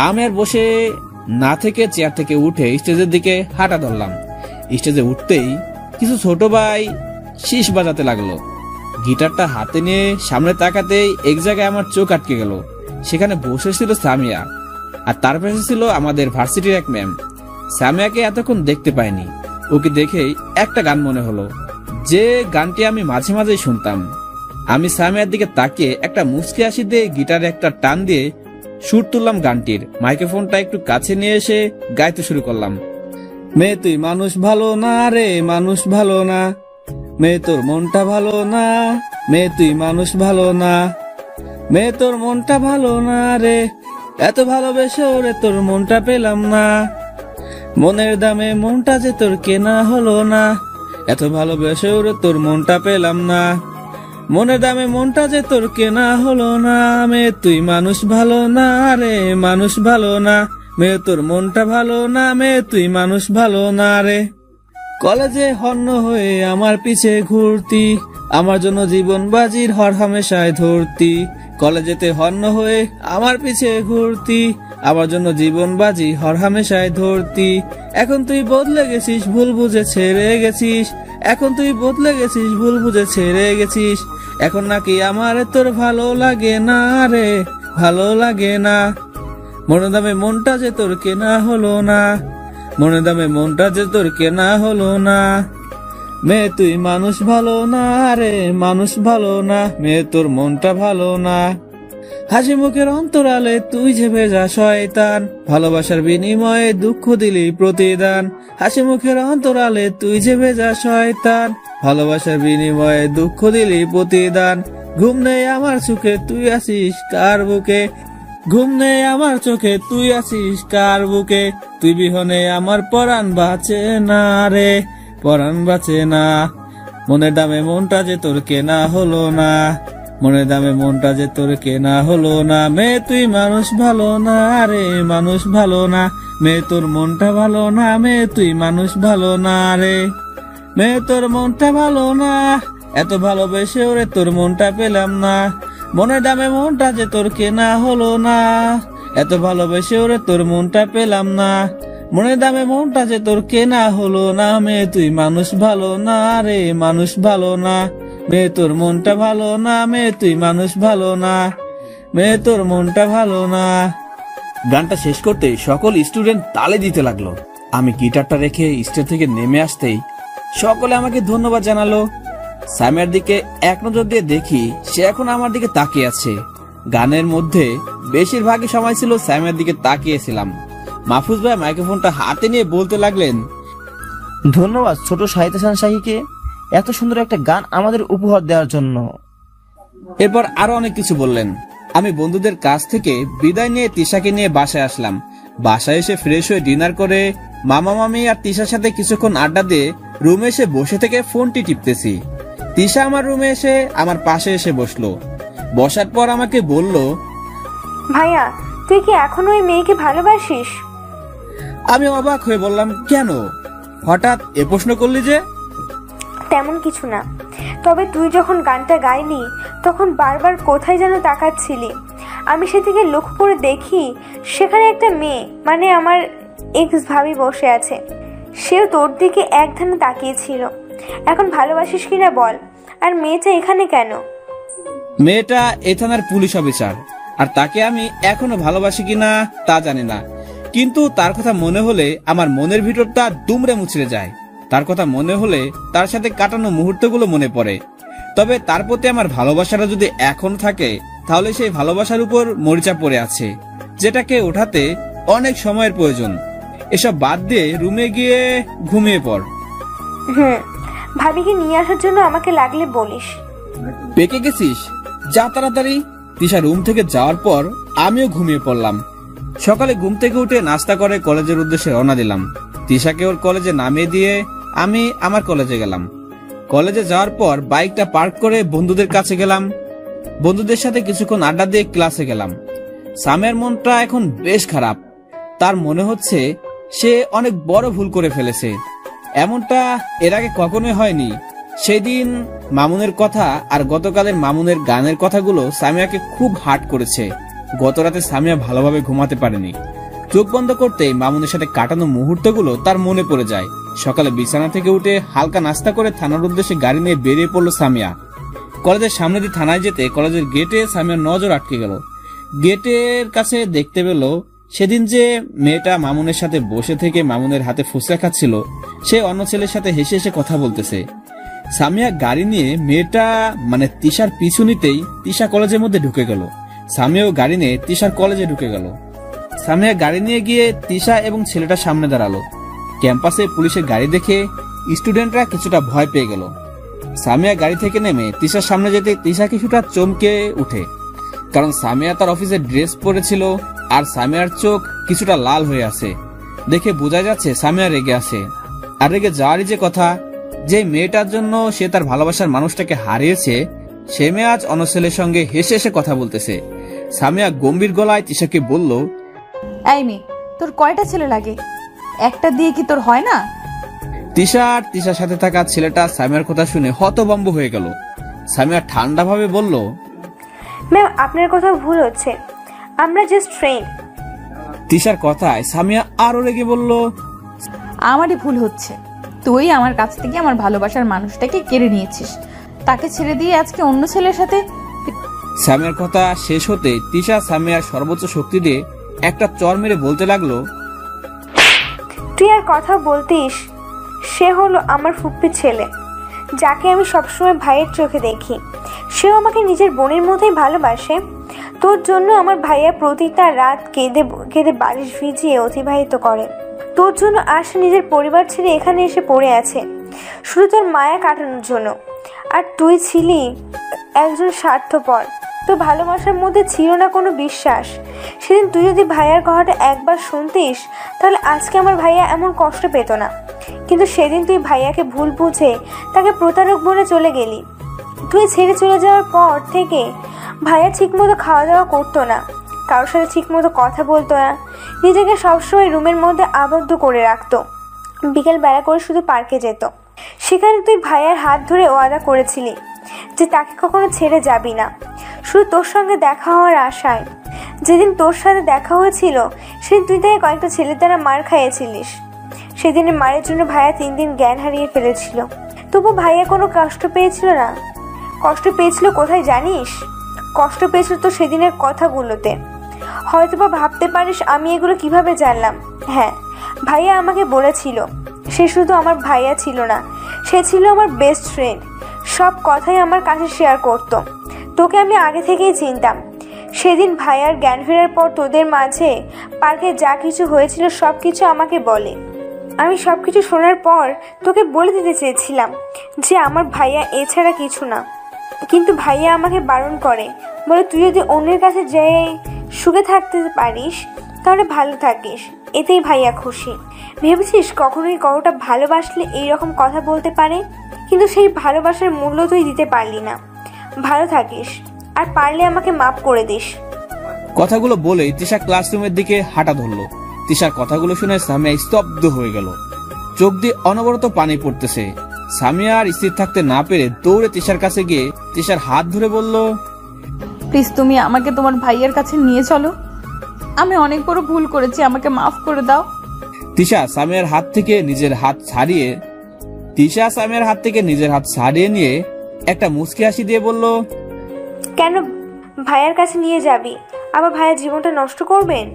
আমি আর বসে না থেকে চেয়ার থেকে উঠে স্টেজের দিকে হাঁটা ধরলাম। স্টেজে উঠতেই কিছু ছোট ভাই শীষ বাজাতে লাগলো। গিটারটা হাতে নিয়ে সামনে তাকাতেই এক জায়গায় আমার চোখ আটকে গেল। সেখানে বসেছিল সামিয়া, আর তার পাশে ছিল আমাদের ভার্সিটির এক ম্যাম। সামিয়াকে এতক্ষণ দেখতে পাইনি। ওকে দেখেই একটা গান মনে হলো, যে গানটি আমি মাঝে মাঝেই শুনতাম। আমি সামিয়ার দিকে তাকিয়ে একটা মুচকি হাসি দিয়ে গিটারে একটা টান দিয়ে সুর তুললাম গানটির। মাইক্রোফোনটা একটু কাছে নিয়ে এসে গাইতে শুরু করলাম। মেয়ে তুই মানুষ ভালো না রে, মানুষ ভালো না, মেয়ে তোর মনটা ভালো না, মেয়ে তুই মানুষ ভালো না, মেয়ে তোর মনটা ভালো না রে, এত ভালোবেসে ওরে তোর মনটা পেলাম না, মনের দামে মনটা যে তোর কেনা হলো না, এত ভালোবেসে ওরে তোর মনটা পেলাম না, মনের দামে মনটা যে তোর কেনা হলো না, মেয়ে তুই মানুষ ভালো না রে, মানুষ ভালো না, মেয়ে তোর মনটা ভালো না, মেয়ে তুই মানুষ ভালো না রে। কলেজে হন্য হয়ে আমার পিছে ঘুরতি, আমার জন্য জীবন বাজির হর হামেশায় ধরতি, কলেজেতে হন্য হয়ে আমার পিছে ঘুরতি, আমার জন্য জীবন বাজি হর হামেশায় ধরতি, এখন তুই বদলে গেছিস, ভুল বুঝে ছেড়ে গেছিস, এখন তুই বদলে গেছিস, ভুল বুঝে ছেড়ে গেছিস, এখন নাকি আমার তোর ভালো লাগে না রে, ভালো লাগে না, মনের দামে মনটা যে তোর কেনা হলো না, মনের দামে মনটা যে তোর কেনা হলো না, মেয়ে তুই মানুষ ভালো না রে, মানুষ ভালো না, মেয়ে তোর মনটা ভালো না, হাসি মুখের অন্তরালে তুই যে ভেজা শয়তান, ভালোবাসার বিনিময়ে দুঃখ দিলি প্রতিদান, হাসি মুখের অন্তরালে তুই যে ভেজা শয়তান, ভালোবাসার বিনিময়ে দুঃখ দিলি প্রতিদান, ঘুম নেই আমার চোখে তুই আসিস কার বুকে, ঘুম নেই আমার চোখে তুই আসিস কার বুকে, তুই বিহনে আমার পরাণ বাঁচে না রে, পরাণ বাঁচে না, মনের দামে মনটা যে তোর কেনা হলো না, মনের দামে মনটা যে তোর কেনা হলো না, মেয়ে তুই মানুষ ভালো না রে, মানুষ ভালো না, মেয়ে তোর মনটা ভালো না, মেয়ে তুই মানুষ ভালো না রে, মেয়ে তোর মনটা ভালো না, এত ভালোবেসে ওরে তোর মনটা পেলাম না, মনের দামে মনটা যে তোর কেনা হলো না, এত ভালোবেসে ওরে তোর মনটা পেলাম না, মনের দামে মনটা যে তোর কেনা হলো না, মেয়ে তুই মানুষ ভালো না রে, মানুষ ভালো না, মেয়ে তোর মনটা ভালো না, মেয়ে তুই মানুষ ভালো না, মেয়ে তোর মনটা ভালো না। গানটা শেষ করতে সকল স্টুডেন্ট তালে দিতে লাগলো। আমি গিটারটা রেখে স্টেজ থেকে নেমে আসতেই সকলে আমাকে ধন্যবাদ জানালো। সামিয়ার দিকে এক নজর দিয়ে দেখি সে এখন আমার দিকে তাকিয়ে আছে। গানের মধ্যে বেশিরভাগই সময় ছিল সামিয়ার দিকে তাকিয়েছিলাম। মাহফুজ ভাই মাইক্রোফোনটা হাতে নিয়ে বলতে লাগলেন, ধন্যবাদ ছোট শাহিদ হাসান শাহীকে এত সুন্দর একটা গান আমাদের উপহার দেওয়ার জন্য। এরপর আরো অনেক কিছু বললেন। আমি বন্ধুদের কাছ থেকে বিদায় নিয়ে তিশাকে নিয়ে বাসায় আসলাম। বাসায় এসে ফ্রেশ হয়ে ডিনার করে মামা মামি আর তিশার সাথে কিছুক্ষণ আড্ডা দিয়ে রুমে এসে বসে থেকে ফোনটি টিপতেছি। তিশা আমার রুমে এসে আমার পাশে এসে বসলো। বসার পর আমাকে বলল, ভাইয়া তুই কি এখনো ওই মেয়েকে ভালোবাসিস? আমি অবাক হয়ে বললাম, কেন হঠাৎ এ প্রশ্ন করলি যে? তেমন কিছু না, তবে তুই যখন গানটা গাইলি তখন বারবার কোথায় যেন তাকাচ্ছিলি। আমি সেদিকে লক্ষ্য করে দেখি সেখানে একটা মেয়ে, মানে আমার এক্স ভাবি বসে আছে। সেও তোর দিকে এক ধ্যানে তাকিয়েছিল। এখন ভালোবাসিস কিনা বল, আর মেয়েটা এখানে কেন? মেয়েটা এ থানার পুলিশ অফিসার, আর তাকে আমি এখনো ভালোবাসি কিনা তা জানি না। কিন্তু তার কথা মনে হলে আমার মনের ভিতরটা দুমড়ে মুচড়ে যায়। তার কথা মনে হলে তার সাথে কাটানো মুহূর্তগুলো মনে পড়ে। তবে তার প্রতি আমার ভালোবাসাটা যদি এখন থাকে, তাহলে সেই ভালোবাসার উপর মরিচা পড়ে আছে, যেটাকে ওঠাতে অনেক সময়ের প্রয়োজন। এসব বাদ দিয়ে রুমে গিয়ে ঘুমিয়ে পড়। ভাবিকে নিয়ে আসার জন্য আমাকে লাগলে বলিস। পেকে গেছিস? যা তাড়াতাড়ি। তিশা রুম থেকে যাওয়ার পর আমিও ঘুমিয়ে পড়লাম। সকালে ঘুম থেকে উঠে নাস্তা করে কলেজের উদ্দেশ্যে রওনা দিলাম। তিশাকে ওর কলেজে নামিয়ে দিয়ে আমি আমার কলেজে গেলাম। কলেজে যাওয়ার পর বাইকটা পার্ক করে বন্ধুদের কাছে গেলাম। বন্ধুদের সাথে কিছুক্ষণ আড্ডা দিয়ে ক্লাসে গেলাম। সামিয়ার মনটা এখন বেশ খারাপ। তার মনে হচ্ছে সে অনেক বড় ভুল করে ফেলেছে। এমনটা এর আগে কখনোই হয়নি। সেদিন মামুনের কথা আর গতকালের মামুনের গানের কথাগুলো সামিয়াকে খুব হার্ট করেছে। গত রাতে সামিয়া ভালোভাবে ঘুমাতে পারেনি। চোখ বন্ধ করতেই মামুনের সাথে কাটানো মুহূর্তগুলো তার মনে পড়ে যায়। সকালে বিছানা থেকে উঠে হালকা নাস্তা করে থানার উদ্দেশ্যে গাড়ি নিয়ে বেরিয়ে পড়লো সামিয়া। কলেজের সামনে দিয়ে থানায় যেতে কলেজের গেটে সামিয়ার নজর আটকে গেল। গেটের কাছে দেখতে পেল সেদিন যে মেয়েটা মামুনের সাথে বসে থেকে মামুনের হাতে ফুচকা খাচ্ছিল, সে অন্য ছেলের সাথে হেসে হেসে কথা বলতেছে। সামিয়া গাড়ি নিয়ে মেয়েটা মানে তিশার পিছু নিতেই তিশা কলেজের মধ্যে ঢুকে গেল। সামিয়াও গাড়ি নিয়ে তিশার কলেজে ঢুকে গেল। সামিয়া গাড়ি নিয়ে গিয়ে তিশা এবং ছেলেটার সামনে দাঁড়ালো। ক্যাম্পাসে পুলিশের গাড়ি দেখে স্টুডেন্টরা কিছুটা ভয় পেয়ে গেল। সামিয়া গাড়ি থেকে নেমে তিশার সামনে যেতে তিশা কিছুটা চমকে উঠে, কারণ সামিয়া তার অফিসের ড্রেস পরেছিল আর সামিয়ার চোখ কিছুটা লাল হয়ে আছে। দেখে বোঝা যাচ্ছে সামিয়া রেগে আছে। আর রেগে যাওয়ারই যে কথা, যে মেয়েটার জন্য সে তার ভালোবাসার মানুষটাকে হারিয়েছে, সে মেয়ে আজ অন্য ছেলের সঙ্গে হেসে হেসে কথা বলতেছে। সামিয়া গম্ভীর গলায় তিশাকে বলল, এই মেয়ে, তোর কয়টা ছেলে লাগে? একটা দিয়ে কি তোর হয় না? তিশা আর তিশার সাথে থাকা ছেলেটা সামিয়ার কথা শুনে হতভম্ব হয়ে গেল। সামিয়া ঠান্ডা ভাবে বলল, ম্যাম আপনার কথা ভুল হচ্ছে, আমরা জাস্ট ফ্রেন্ড। তিশার কথায় সামিয়া আরো রেগে বলল, আমারই ভুল হচ্ছে। তুই আমার কাছ থেকে আমার ভালোবাসার মানুষটাকে কেড়ে নিয়েছিস, তাকে ছেড়ে দিয়ে আজকে অন্য ছেলের সাথে। সামিয়ার কথা শেষ হতে তিশা সামিয়ার সর্বোচ্চ শক্তি দিয়ে একটা চর মেরে বলতে লাগলো, তুই আর কথা বলতিস? সে হলো আমার ফুপ্পির ছেলে, যাকে আমি সবসময় ভাইয়ের চোখে দেখি। সেও আমাকে নিজের বোনের মতোই ভালোবাসে। তোর জন্য আমার ভাইয়া প্রতিটা রাত কেঁদে কেঁদে বালিশ ভিজিয়ে অতিবাহিত করে। তোর জন্য আর সে নিজের পরিবার ছেড়ে এখানে এসে পড়ে আছে শুধু তোর মায়া কাটানোর জন্য। আর তুই ছিলি একজন স্বার্থপর। তোর ভালোবাসার মধ্যে ছিল না কোনো বিশ্বাস। সেদিন তুই যদি ভাইয়ার কথাটা একবার শুনতিস, তাহলে আজকে আমার ভাইয়া এমন কষ্ট পেত না। কিন্তু সেদিন তুই ভাইয়াকে ভুল বুঝে তাকে প্রতারক বলে চলে গেলি। তুই ছেড়ে চলে যাওয়ার পর থেকে ভাইয়া ঠিকমতো খাওয়া দাওয়া করতো না, কারোর সাথে ঠিকমতো কথা বলতো না, নিজেকে সবসময় রুমের মধ্যে আবদ্ধ করে রাখতো। বিকেল বেলা করে শুধু পার্কে যেত। সেখানে তুই ভাইয়ার হাত ধরে ওয়াদা করেছিলি যে তাকে কখনো ছেড়ে যাবি না, শুধু তোর সঙ্গে দেখা হওয়ার আশায়। যেদিন তোর সাথে দেখা হয়েছিল সেদিন তুই তাকে কয়েকটা ছেলের দ্বারা মার খাইয়েছিলিস। সেদিনের মারের জন্য ভাইয়া 3 দিন জ্ঞান হারিয়ে ফেলেছিল। তবু ভাইয়া কোনো কষ্ট পেয়েছিল না। কষ্ট পেয়েছিল কোথায় জানিস? কষ্ট পেয়েছিল তো সেদিনের কথাগুলোতে। হয়তোবা ভাবতে পারিস আমি এগুলো কিভাবে জানলাম। হ্যাঁ, ভাইয়া আমাকে বলেছিল। সে শুধু আমার ভাইয়া ছিল না, সে ছিল আমার বেস্ট ফ্রেন্ড। সব কথাই আমার কাছে শেয়ার করতো। তোকে আমি আগে থেকেই চিনতাম। সেদিন ভাইয়ার জ্ঞান ফেরার পর তোদের মাঝে পার্কে যা কিছু হয়েছিল সব কিছু আমাকে বলে। আমি সব কিছু শোনার পর তোকে বলে দিতে চেয়েছিলাম যে আমার ভাইয়া এছাড়া কিছু না, কিন্তু ভাইয়া আমাকে বারণ করে, বলে তুই যদি অন্যের কাছে যেয়ে সুখে থাকতে পারিস তাহলে ভালো থাকিস, এতেই ভাইয়া খুশি। ভেবেছিস কখনোই কাউটা ভালোবাসলে এইরকম কথা বলতে পারে? কিন্তু সেই ভালোবাসার মূল্য তুই দিতে পারলি না। ভালো থাকিস, আর পারলে আমাকে মাফ করে দিস। কথাগুলো বলেই তিশা ক্লাসরুমের দিকে হাঁটা ধরলো। তিশার কথাগুলো শুনে সামিয়া স্তব্ধ হয়ে গেল। চোখ দিয়ে অনবরত পানি পড়তেছে। সামিয়া আর স্থির থাকতে না পেরে দৌড়ে তিশার কাছে গিয়ে তিশার হাত ধরে বলল, প্লিজ তুমি আমাকে তোমার ভাইয়ের কাছে নিয়ে চলো। আমি অনেক বড় ভুল করেছি, আমাকে মাফ করে দাও। তিশা সামিয়ার হাত থেকে নিজের হাত ছাড়িয়ে নিয়ে একটা মুচকি হাসি দিয়ে বলল, কেন ভাইয়ার কাছে নিয়ে যাবি? আবার ভাইয়ার জীবনটা নষ্ট করবেন?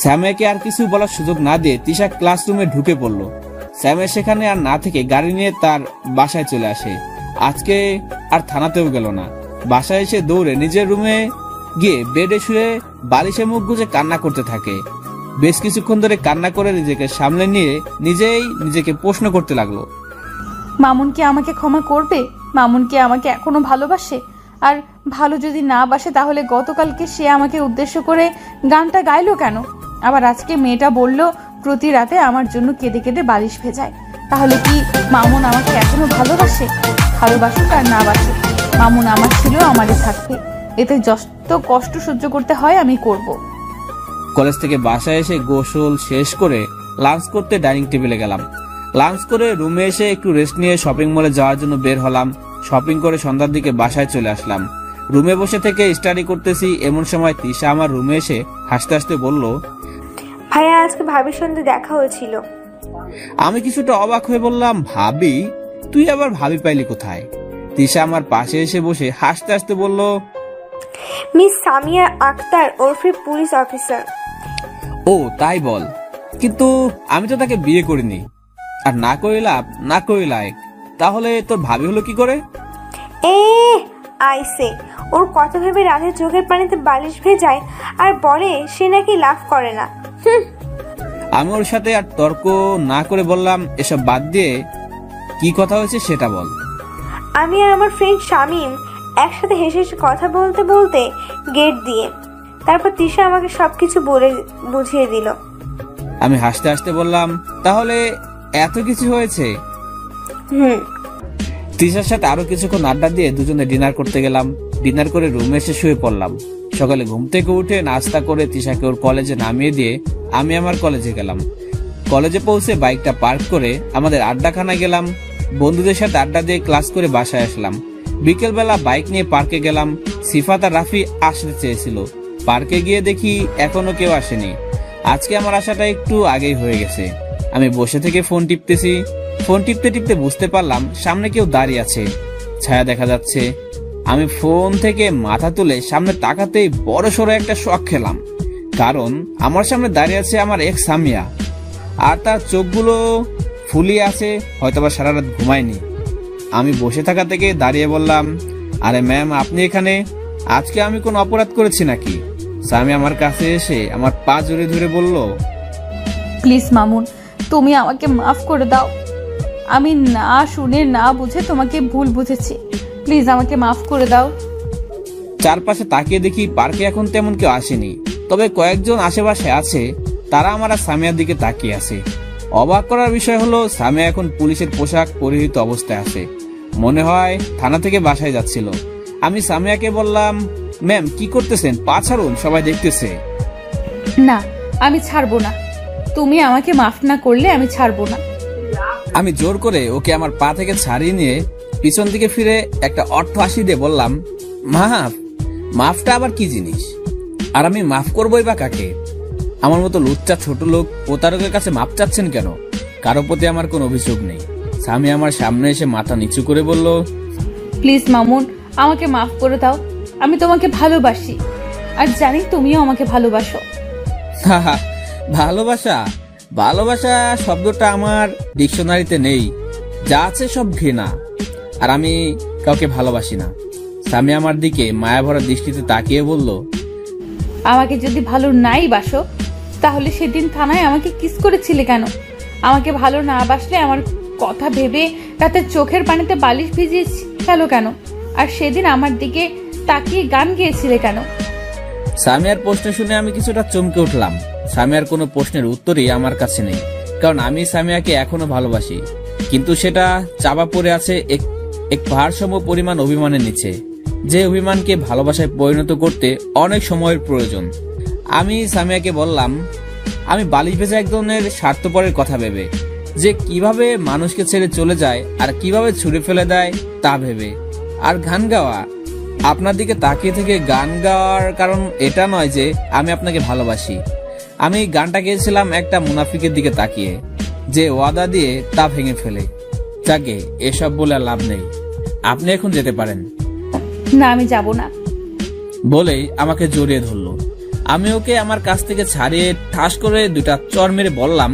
সামিয়াকে আর কিছু বলার সুযোগ না দিয়ে তিশা ক্লাসরুমে ঢুকে পড়লো। সামিয়া সেখানে আর না থেকে গাড়ি নিয়ে তার বাসায় চলে আসে। আজকে আর থানাতেও গেল না। বাসায় এসে দৌড়ে নিজের রুমে গিয়ে বেডে শুয়ে বালিশে মুখ গুজে কান্না করতে থাকে। বেশ কিছুক্ষণ ধরে কান্না করে নিজেকে সামলে নিয়ে নিজেকে প্রশ্ন করতে লাগলো, মামুন কি আমাকে ক্ষমা করবে? মামুন কি আমাকে এখনো ভালোবাসে? আর ভালো যদি না বাসে তাহলে গতকালকে সে আমাকে উদ্দেশ্য করে গানটা গাইলো কেন? আবার আজকে মেয়েটা বলল প্রতি রাতে আমার জন্য কেঁদে কেঁদে বালিশ ভেজায়। তাহলে কি মামুন আমাকে এখনো ভালোবাসে। ভালোবাসুক আর না বাসুক, মামুন আমার ছিল, আমারই থাকবে। এতে যত কষ্ট সহ্য করতে হয় আমি করব। কলেজ থেকে বাসায় এসে গোসল শেষ করে লাঞ্চ করতে ডাইনিং টেবিলে গেলাম। লাঞ্চ করে রুমে এসে একটু রেস্ট নিয়ে শপিং মলে যাওয়ার জন্য বের হলাম। শপিং করে সন্ধ্যার দিকে বাসায় চলে আসলাম। রুমে বসে থেকে স্টাডি করতেছি, এমন সময় তিশা আমার রুমে এসে হাসতে হাসতে বলল, ভাইয়া আজকে ভাবির সঙ্গে দেখা হয়েছিল। আমি কিছুটা অবাক হয়ে বললাম, ভাবি? তুই আবার ভাবি পাইলি কোথায়? তিশা আমার পাশে এসে বসে হাসতে হাসতে বলল, মিস সামিয়া আক্তার ওরফে পুলিশ অফিসার। ও তাই বল, কিন্তু আমি তো তাকে বিয়ে করিনি। আর না করে লাভ না করে লায়ক, তাহলে তোর ভাবি হলো কি করে? আইসে ওর কথা ভেবে রাতে চোখের পানিতে বালিশ ভেজায় আর বলে সে নাকি লাভ করে না। আমি ওর সাথে আর তর্ক না করে বললাম, এসব বাদ দিয়ে কি কথা হয়েছে সেটা বল। আমি আর আমার ফ্রেন্ড শামীম একসাথে হেসে হেসে কথা বলতে বলতে গেট দিয়ে, তারপর তিশা আমাকে সবকিছু বলে বুঝিয়ে দিল। আমি হাসতে হাসতে বললাম, তাহলে এত কিছু হয়েছে? তিশার সাথে আরো কিছুক্ষণ আড্ডা দিয়ে দুজনে ডিনার করতে গেলাম। ডিনার করে রুমে এসে শুয়ে পড়লাম। সকালে ঘুম থেকে উঠে নাস্তা করে তিশাকে ওর কলেজে নামিয়ে দিয়ে আমি আমার কলেজে গেলাম। কলেজে পৌঁছে বাইকটা পার্ক করে আমাদের আড্ডাখানায় গেলাম। বন্ধুদের সাথে আড্ডা দিয়ে ক্লাস করে বাসায় আসলাম। বিকেলবেলা বাইক নিয়ে পার্কে গেলাম। সিফাত আর রাফি আসতে চেয়েছিল। পার্কে গিয়ে দেখি এখনো কেউ আসেনি। আজকে আমার আসাটা একটু আগেই হয়ে গেছে। আমি বসে থেকে ফোন টিপতেছি। ফোন টিপতে টিপতে বুঝতে পারলাম সামনে কেউ দাঁড়িয়ে আছে, ছায়া দেখা যাচ্ছে। আমি ফোন থেকে মাথা তুলে সামনে তাকাতেই বড় সড়ো একটা শক খেলাম, কারণ আমার সামনে দাঁড়িয়ে আছে আমার এক্স সামিয়া। আর তার চোখগুলো ফুলিয়ে আছে, হয়তোবা সারা রাত ঘুমায়নি। আমি বসে থাকা থেকে দাঁড়িয়ে বললাম, আরে ম্যাম, আপনি এখানে? আজকে আমি কোন অপরাধ করেছি নাকি? সামিয়া আমার কাছে এসে আমার পা জড়িয়ে ধরে বলল, প্লিজ মামুন, তুমি আমাকে মাফ করে দাও। আমি না শুনে না বুঝে তোমাকে ভুল বুঝেছি। প্লিজ আমাকে মাফ করে দাও। চারপাশে তাকিয়ে দেখি পার্কে এখন তেমন কেউ আসেনি, তবে কয়েকজন আশেপাশে আছে। তারা আমার আর সামিয়ার দিকে তাকিয়ে আছে। অবাক করার বিষয় হলো সামিয়া এখন পুলিশের পোশাক পরিহিত অবস্থায় আছে। মনে হয় থানা থেকে বাসায় যাচ্ছিল। আমি সামিয়াকে বললাম, ম্যাম কি করতেছেন? পা ছাড়ুন, সবাই দেখতেছে। না, আমি ছাড়বো না। তুমি আমাকে মাফ না করলে আমি ছাড়বো না। আমি জোর করে ওকে আমার পা থেকে ছাড়িয়ে নিয়ে পিছন দিকে ফিরে একটা অর্থ হাসি দিয়ে বললাম, মাফটা আবার কি জিনিস? আর আমি মাফ করবোই বা কাকে? আমার মতো লুচ্চা ছোট লোক প্রতারকের কাছে মাপ চাচ্ছেন কেন? কারো প্রতি আমার কোনো অভিযোগ নেই। স্বামী আমার সামনে এসে মাথা নিচু করে বলল, প্লিজ মামুন, আমাকে মাফ করে দাও। আমি তোমাকে ভালোবাসি, আর জানি তুমিও আমাকে ভালোবাসো। ভালোবাসা? ভালোবাসা শব্দটা আমার ডিকশনারিতে নেই। যা আছে সব ঘৃণা। আর আমি কাউকে ভালোবাসি না। স্বামী আমার দিকে মায়াভরা দৃষ্টিতে তাকিয়ে বলল, আমাকে যদি ভালো নাই বাসো, তাহলে সেদিন থানায় আমাকে কিস করেছিলে কেন? আমাকে ভালো না বাসলে আমার কথা ভেবে রাতে চোখের পানিতে বালিশ ভিজিয়ে গেল কেন? আর সেদিন আমার দিকে তাকিয়ে গান গেয়েছিলে কেন? সামিয়ার প্রশ্ন শুনে আমি কিছুটা চমকে উঠলাম। সামিয়ার কোনো প্রশ্নের উত্তরই আমার কাছে নেই, কারণ আমি সামিয়াকে এখনো ভালোবাসি, কিন্তু সেটা চাপা পড়ে আছে এক পাহাড়সম পরিমাণ অভিমানের নিচে, যে অভিমানকে ভালোবাসায় পরিণত করতে অনেক সময়ের প্রয়োজন। আমি সামিয়াকে বললাম, আমি বালিশ ভেজা এক ধরনের স্বার্থপরের কথা ভেবে, যে কিভাবে মানুষকে ছেড়ে চলে যায় আর কিভাবে ছুঁড়ে ফেলে দেয় তা ভেবে। আর গান গাওয়া, আপনার দিকে তাকিয়ে থেকে গান গাওয়ার কারণ এটা নয় যে আমি আপনাকে ভালোবাসি। আমি গানটা গেয়েছিলাম একটা মুনাফিকের দিকে তাকিয়ে, যে ওয়াদা দিয়ে তা ভেঙে ফেলে। যাকে এসব বলে লাভ নেই, আপনি এখন যেতে পারেন। না, আমি যাব না বলেই আমাকে জড়িয়ে ধরলো। আমি ওকে আমার কাছ থেকে ছাড়িয়ে ঠাস করে দুটা চর মেরে বললাম,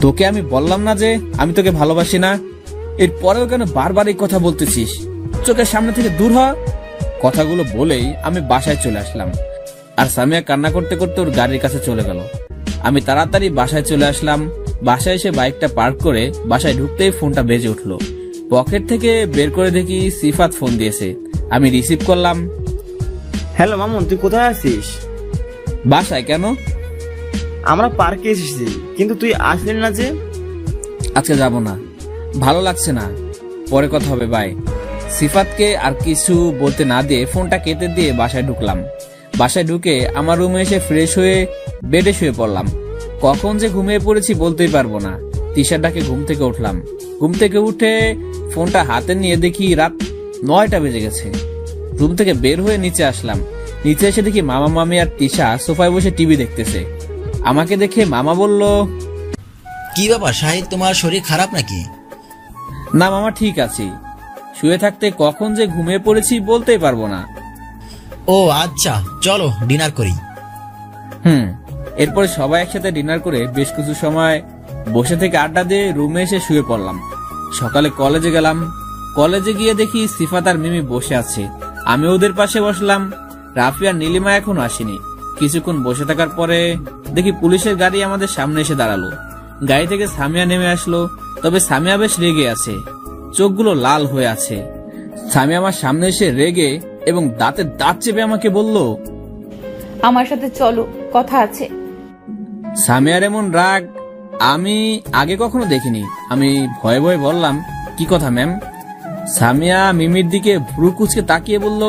তোকে আমি বললাম না যে আমি তোকে ভালোবাসি না? এরপরেও কেন বারবার এই কথা বলতেছিস? চোখের সামনে থেকে দূর হ। কথাগুলো বলেই আমি বাসায় চলে আসলাম। আর সামিয়া কান্না করতে করতে ওর গাড়ির কাছে চলে গেল। আমি তাড়াতাড়ি বাসায় চলে আসলাম। বাসায় এসে বাইকটা পার্ক করে বাসায় ঢুকতেই ফোনটা বেজে উঠলো। পকেট থেকে বের করে দেখি সিফাত ফোন দিয়েছে। আমি রিসিভ করলাম। হ্যালো মামুন, তুই কোথায় আছিস? বাসায়। কেন? আমরা পার্কে এসেছি, কিন্তু তুই আসলি না যে? আজকে যাব না, ভালো লাগছে না, পরে কথা হবে, বাই। সিফাতকে আর কিছু বলতে না দিয়ে ফোনটা কেটে দিয়ে বাসায় ঢুকলাম। বাসায় ঢুকে আমার রুমে এসে ফ্রেশ হয়ে বেডে শুয়ে পড়লাম। কখন যে ঘুমিয়ে পড়েছি বলতেই পারবো না। তিশার ডাকে ঘুম থেকে উঠলাম। ঘুম থেকে উঠে ফোনটা হাতে নিয়ে দেখি রাত 9টা বেজে গেছে। রুম থেকে বের হয়ে নিচে আসলাম। নিচে এসে দেখি মামা মামি আর তিশা সোফায় বসে টিভি দেখতেছে। আমাকে দেখে মামা বলল, কি ব্যাপার শাহিদ, তোমার শরীর খারাপ নাকি? না মামা, ঠিক আছি। শুয়ে থাকতে কখন যে ঘুমিয়ে পড়েছি বলতেই পারবো না। ও আচ্ছা, চলো ডিনার করি। এরপরে সবাই একসাথে ডিনার করে বেশ কিছু সময় বসে থেকে আড্ডা দিয়ে রুমে এসে শুয়ে পড়লাম। সকালে কলেজে গেলাম। কলেজে গিয়ে দেখি সিফাত আর মিমি বসে আছে। আমি ওদের পাশে বসলাম। রাফি আর নীলিমা এখনো আসেনি। কিছুক্ষণ বসে থাকার পরে দেখি পুলিশের গাড়ি আমাদের সামনে এসে দাঁড়ালো। গাড়ি থেকে সামিয়া নেমে আসলো। তবে সামিয়া বেশ রেগে আছে, চোখগুলো লাল হয়ে আছে। সামিয়া আমার সামনে এসে রেগে এবং দাঁতে দাঁত চেপে আমাকে বলল, আমার সাথে চলো, কথা আছে। সামিয়ার এমন রাগ আমি আগে কখনো দেখিনি। আমি ভয়ে ভয়ে বললাম, কি কথা ম্যাম? সামিয়া মিমির দিকে ভ্রু কুচকে তাকিয়ে বলল,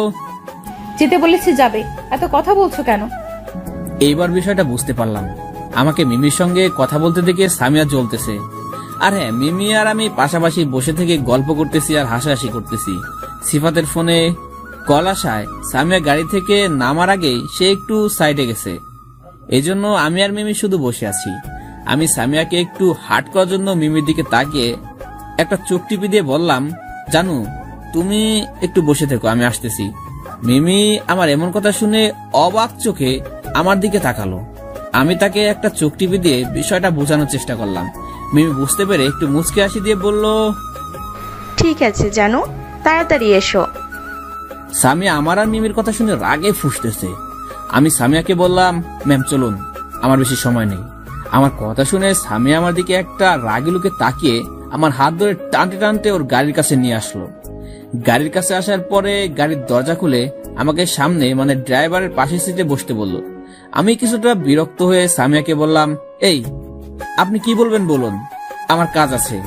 যেতে বলেছি যাবে, এত কথা বলছো কেন? এইবার বিষয়টা বুঝতে পারলাম। আমাকে মিমির সঙ্গে কথা বলতে দেখে সামিয়া জ্বলতেছে। আর হ্যাঁ, মিমি আর আমি পাশাপাশি বসে থেকে গল্প করতেছি আর হাসাহাসি করতেছি। সিফাতের ফোনে কল আসায় সামিয়া গাড়ি থেকে নামার আগেই সে একটু সাইডে গেছে। এজন্য আমি আর মিমি শুধু বসে আছি। আমি সামিয়াকে একটু হাট করার জন্য মিমির দিকে তাকিয়ে একটা চোখ টিপি দিয়ে বললাম, জানু তুমি একটু বসে থেকো, আমি আসতেছি। মিমি আমার এমন কথা শুনে অবাক চোখে আমার দিকে তাকালো। আমি তাকে একটা চোখ টিপি দিয়ে বিষয়টা বোঝানোর চেষ্টা করলাম। মিমি বুঝতে পেরে একটু মুচকে হাসি দিয়ে বলল, ঠিক আছে জানু, তাড়াতাড়ি এসো। সামিয়া আমার আর মিমির কথা শুনে রাগে ফুঁসতেছে। আমি সামিয়াকে বললাম, ম্যাম চলুন, আমার বেশি সময় নেই। আমার কথা শুনে সামিয়া আমার দিকে একটা রাগি লুকে তাকিয়ে আমার হাত ধরে টানতে টানতে ওর গাড়ির কাছে নিয়ে আসলো। গাড়ির কাছে আসার পরে গাড়ির দরজা খুলে আমাকে সামনে মানে ড্রাইভারের পাশের সিটে বসতে বলল। আমি কিছুটা বিরক্ত হয়ে সামিয়াকে বললাম, এই আপনি কি বলবেন বলুন, আমার কাজ আছে।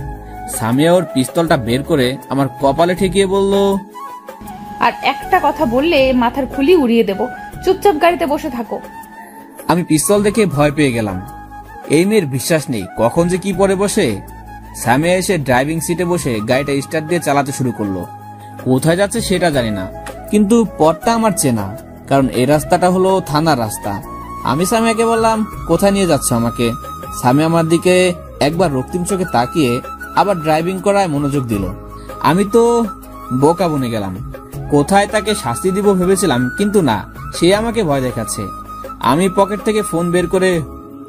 সামিয়া ওর পিস্তলটা বের করে আমার কপালে ঠেকিয়ে বলল, আর একটা কথা বললে মাথার খুলি উড়িয়ে দেব, চুপচাপ গাড়িতে বসে থাকো। আমি পিস্তল দেখে ভয় পেয়ে গেলাম। এই মেয়ের বিশ্বাস নেই, কখন যে কি পরে বসে। সামিয়া এসে ড্রাইভিং সিটে বসে গাড়িটা স্টার্ট দিয়ে চালাতে শুরু করলো। কোথায় যাচ্ছে সেটা জানি না, কিন্তু পথটা আমার চেনা, কারণ এই রাস্তাটা হলো থানার রাস্তা। আমি সামিয়াকে বললাম, কোথায় নিয়ে যাচ্ছ আমাকে? সামিয়া আমার দিকে একবার রক্তিম চোখে তাকিয়ে আবার ড্রাইভিং করায় মনোযোগ দিল। আমি তো বোকা বনে গেলাম। কোথায় তাকে শাস্তি দিব ভেবেছিলাম, কিন্তু না, সে আমাকে ভয় দেখাচ্ছে। আমি পকেট থেকে ফোন বের করে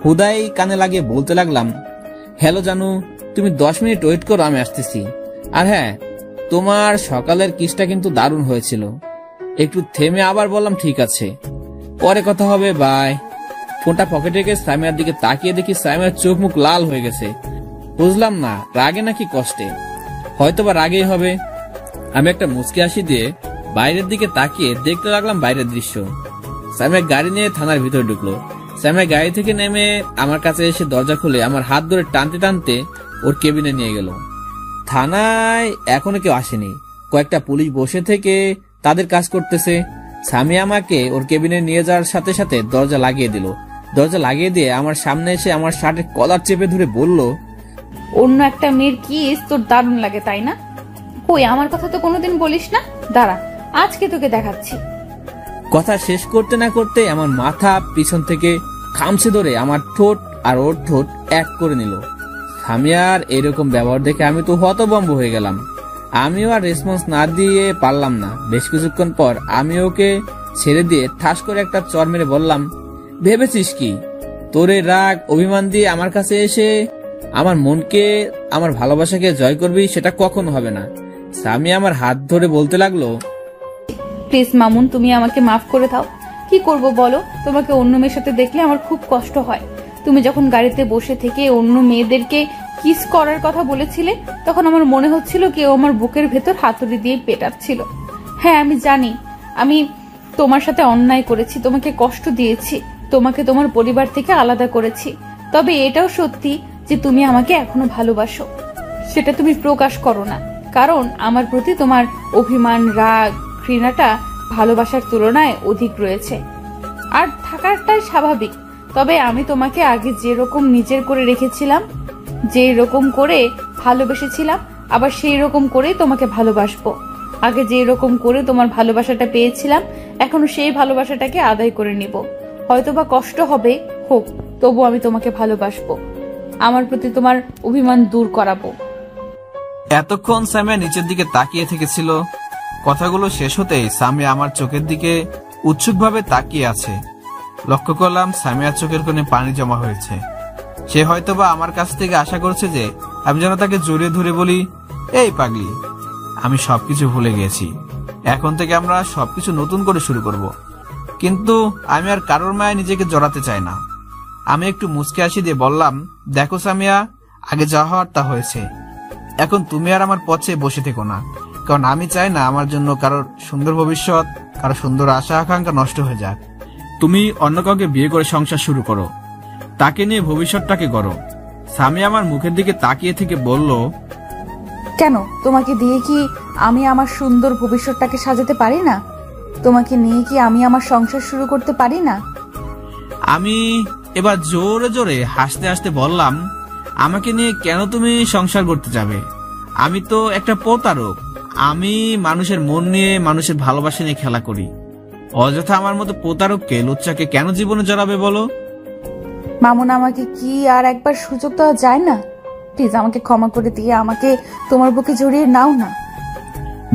হুদাই কানে লাগিয়ে বলতে লাগলাম, হ্যালো জানু, তুমি 10 মিনিট ওয়েট করো, আমি আসতেছি। আর হ্যাঁ, তোমার সকালের কিসটা কিন্তু দারুণ হয়েছিল। একটু থেমে আবার বললাম, ঠিক আছে, পরে কথা হবে, বাই। ফোনটা পকেটে রেখে সামিয়ার দিকে তাকিয়ে দেখি সামিয়ার চোখ মুখ লাল হয়ে গেছে। বুঝলাম না রাগে নাকি কষ্টে, হয়তোবা রাগেই হবে। আমি একটা মুচকি হাসি দিয়ে বাইরের দিকে তাকিয়ে দেখতে লাগলাম বাইরের দৃশ্য। সামিয়া গাড়ি নিয়ে থানার ভিতরে ঢুকলো। সামিয়া গাড়ি থেকে নেমে আমার কাছে এসে দরজা খুলে আমার হাত ধরে টানতে টানতে ওর কেবিনে নিয়ে গেল। থানায় এখনো কেউ আসেনি। কয়েকটা পুলিশ বসে থেকে তাদের কাজ করতেছে। সামিয়া আমাকে ওর কেবিনে নিয়ে যাওয়ার সাথে সাথে দরজা লাগিয়ে দিল। দরজা লাগিয়ে দিয়ে আমার সামনে এসে আমার শার্টের কলার চেপে ধরে বলল, অন্য একটা মেয়ের কিস তোর দারুণ লাগে তাই না? কই, আমার কথা তো কোনোদিন বলিস না। দাঁড়া, আজকে তোকে দেখাচ্ছি। কথা শেষ করতে না করতে আমার মাথা পিছন থেকে খামছে ধরে আমার ঠোঁট আর ওর ঠোঁট এক করে নিল। সামিয়ার এরকম ব্যবহার দেখে আমি তো হতভম্ব হয়ে গেলাম। আমিও আর রেসপন্স না দিয়ে পারলাম না। বেশ কিছুক্ষণ পর আমি ওকে ছেড়ে দিয়ে ঠাস করে একটা চর মেরে বললাম, ভেবেছিস কি তোর এই রাগ অভিমান দিয়ে আমার কাছে এসে আমার মনকে, আমার ভালোবাসাকে জয় করবি? সেটা কখনো হবে না। সামিয়া আমার হাত ধরে বলতে লাগলো, প্লিজ মামুন, তুমি আমাকে মাফ করে দাও। কি করব বলো, তোমাকে অন্য মেয়ের সাথে দেখলে আমার খুব কষ্ট হয়। তুমি যখন গাড়িতে বসে থেকে অন্য মেয়েদেরকে কিস করার কথা বলেছিলে, তখন আমার মনে হচ্ছিল কেউ আমার বুকের ভেতর হাতুড়ি দিয়ে পেটাচ্ছিল। হ্যাঁ, আমি জানি আমি তোমার সাথে অন্যায় করেছি, তোমাকে কষ্ট দিয়েছি, তোমাকে তোমার পরিবার থেকে আলাদা করেছি। তবে এটাও সত্যি যে তুমি আমাকে এখনো ভালোবাসো, সেটা তুমি প্রকাশ করো না। কারণ আমার প্রতি তোমার অভিমান, রাগ, ঘৃণাটা ভালোবাসার তুলনায় অধিক রয়েছে, আর থাকাটাই স্বাভাবিক। তবে আমি তোমাকে আগে যেরকম নিজের করে রেখেছিলাম, যে রকম করে ভালোবেসেছিলাম, আবার সেই রকম করেই তোমাকে ভালোবাসবো। আগে যে রকম করে তোমার ভালোবাসাটা পেয়েছিলাম, এখনো সেই ভালোবাসাটাকে আদায় করে নিব। হয়তোবা কষ্ট হবে, হোক, তবু আমি তোমাকে ভালোবাসবো। আমার প্রতি তোমার অভিমান দূর করাবো। এতক্ষণ সামিয়া নিচের দিকে তাকিয়ে থেকেছিল। কথাগুলো শেষ হতেই সামিয়া আমার চোখের দিকে উৎসুকভাবে তাকিয়ে আছে। লক্ষ্য করলাম সামিয়ার চোখের কোণে পানি জমা হয়েছে। সে হয়তোবা আমার কাছ থেকে আশা করছে যে আমি যেন তাকে জড়িয়ে ধরে বলি, এই পাগলি, আমি সবকিছু ভুলে গেছি, এখন থেকে আমরা সবকিছু নতুন করে শুরু করব। কিন্তু আমি আর কারোর মায়ে নিজেকে জড়াতে চাই না। আমি একটু মুচকে হাসি দিয়ে বললাম, দেখো সামিয়া, আগে যা হওয়ার তা হয়েছে। এখন তুমি আর আমার পথে বসে থেকো না, কারণ আমি চাই না আমার জন্য কারোর সুন্দর ভবিষ্যৎ, কারো সুন্দর আশা আকাঙ্ক্ষা নষ্ট হয়ে যাক। তুমি অন্য কাউকে বিয়ে করে সংসার শুরু করো, তাকে নিয়ে ভবিষ্যৎটাকে গড়ো। সামিয়া আমার মুখের দিকে তাকিয়ে থেকে বলল, কেন, তোমাকে দিয়ে কি আমি আমার সুন্দর ভবিষ্যৎটাকে সাজাতে পারি না? তোমাকে নিয়ে কি আমি আমার সংসার শুরু করতে পারি না? আমি এবার জোরে জোরে হাসতে হাসতে বললাম, আমাকে নিয়ে কেন তুমি সংসার করতে যাবে? আমি তো একটা প্রতারক। আমি মানুষের মন নিয়ে, মানুষের ভালোবাসা নিয়ে খেলা করি। অযথা আমার মতো প্রতারককে, লুচ্চাকে কেন জীবনে জড়াবে বলো? মামুন, আমাকে কি আর একবার সুযোগ দেওয়া যায় না? প্লিজ আমাকে ক্ষমা করে দিয়ে আমাকে তোমার বুকে জড়িয়ে নাও না।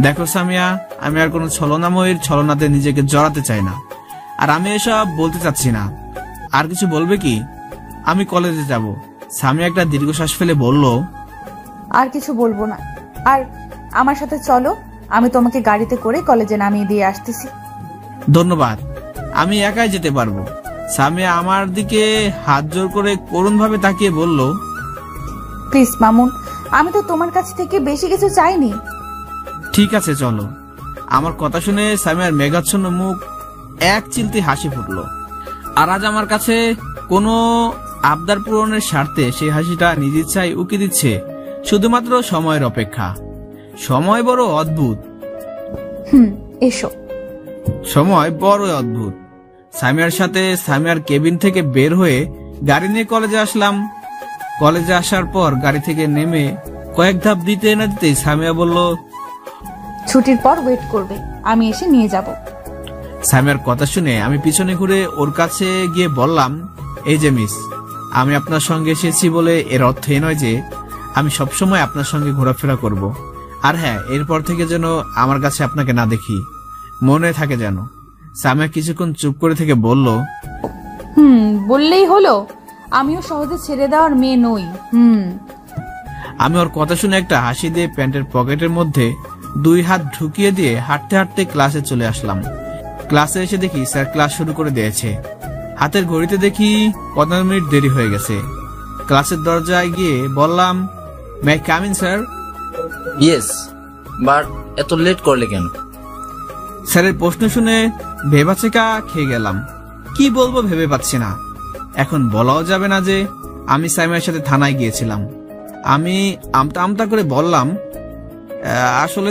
দেখো সামিয়া, আমি আর কোনো ছলনাময়ীর ছলনাতে নিজেকে জড়াতে চাই না, আর আমি এসব বলতে চাচ্ছি না। আর কিছু বলবে কি? আমি কলেজে যাব। সামিয়া একটা দীর্ঘশ্বাস ফেলে বলল, আর কিছু বলবো না। আর আমার সাথে চলো, আমি তোমাকে গাড়িতে করে কলেজে নামিয়ে দিয়ে আসতেছি। ধন্যবাদ, আমি একাই যেতে পারবো। সামিয়া আমার দিকে হাত জোর করে করুণ ভাবে তাকিয়ে বলল, প্লিজ মামুন, আমি তো তোমার কাছ থেকে বেশি কিছু চাইনি। ঠিক আছে চলো। আমার কথা শুনে সামিয়ার মেঘাচ্ছন্ন মুখ এক চিলতে হাসি ফুটলো। আর আজ আমার কাছে কোনো আবদার পূরণের স্বার্থে সেই হাসিটা নিজ ইচ্ছায় উকি দিচ্ছে, শুধুমাত্র সময়ের অপেক্ষা। সময় বড় অদ্ভুত। এসো। সময় বড় অদ্ভুত। সামিয়ার সাথে সামিয়ার কেবিন থেকে বের হয়ে গাড়ি নিয়ে কলেজে আসলাম। কলেজে আসার পর গাড়ি থেকে নেমে কয়েক ধাপ দিতে না দিতেই সামিয়া বলল, ছুটির পর ওয়েট করবে, আমি এসে নিয়ে যাব। সামিয়ার কথা শুনে আমি পিছনে ঘুরে ওর কাছে গিয়ে বললাম, এই যে মিস, আমি আপনার সঙ্গে এসেছি বলে এর অর্থ এই নয় যে আমি সবসময় আপনার সঙ্গে ঘোরাফেরা করব। আর হ্যাঁ, এরপর থেকে যেন আমার কাছে আপনাকে না দেখি, মনে থাকে যেন। সামিয়া কিছুক্ষণ চুপ করে থেকে বলল, বললেই হলো, আমিও সহজে ছেড়ে দেওয়ার মেয়ে নই। আমি ওর কথা শুনে একটা হাসি দিয়ে প্যান্টের পকেটের মধ্যে 2 হাত ঢুকিয়ে দিয়ে হাঁটতে হাঁটতে ক্লাসে চলে আসলাম। ক্লাসে এসে দেখি স্যার ক্লাস শুরু করে দিয়েছে। হাতের ঘড়িতে দেখি 15 মিনিট দেরি হয়ে গেছে। ক্লাসের দরজায় গিয়ে বললাম, may I come in sir? Yes, but এত লেট করলে কেন? স্যারের প্রশ্ন শুনে ভেবাচেকা খেয়ে গেলাম। কি বলবো ভেবে পাচ্ছি না। এখন বলাও যাবে না যে আমি সামিয়ার সাথে থানায় গিয়েছিলাম। আমি আমতা আমতা করে বললাম, আসলে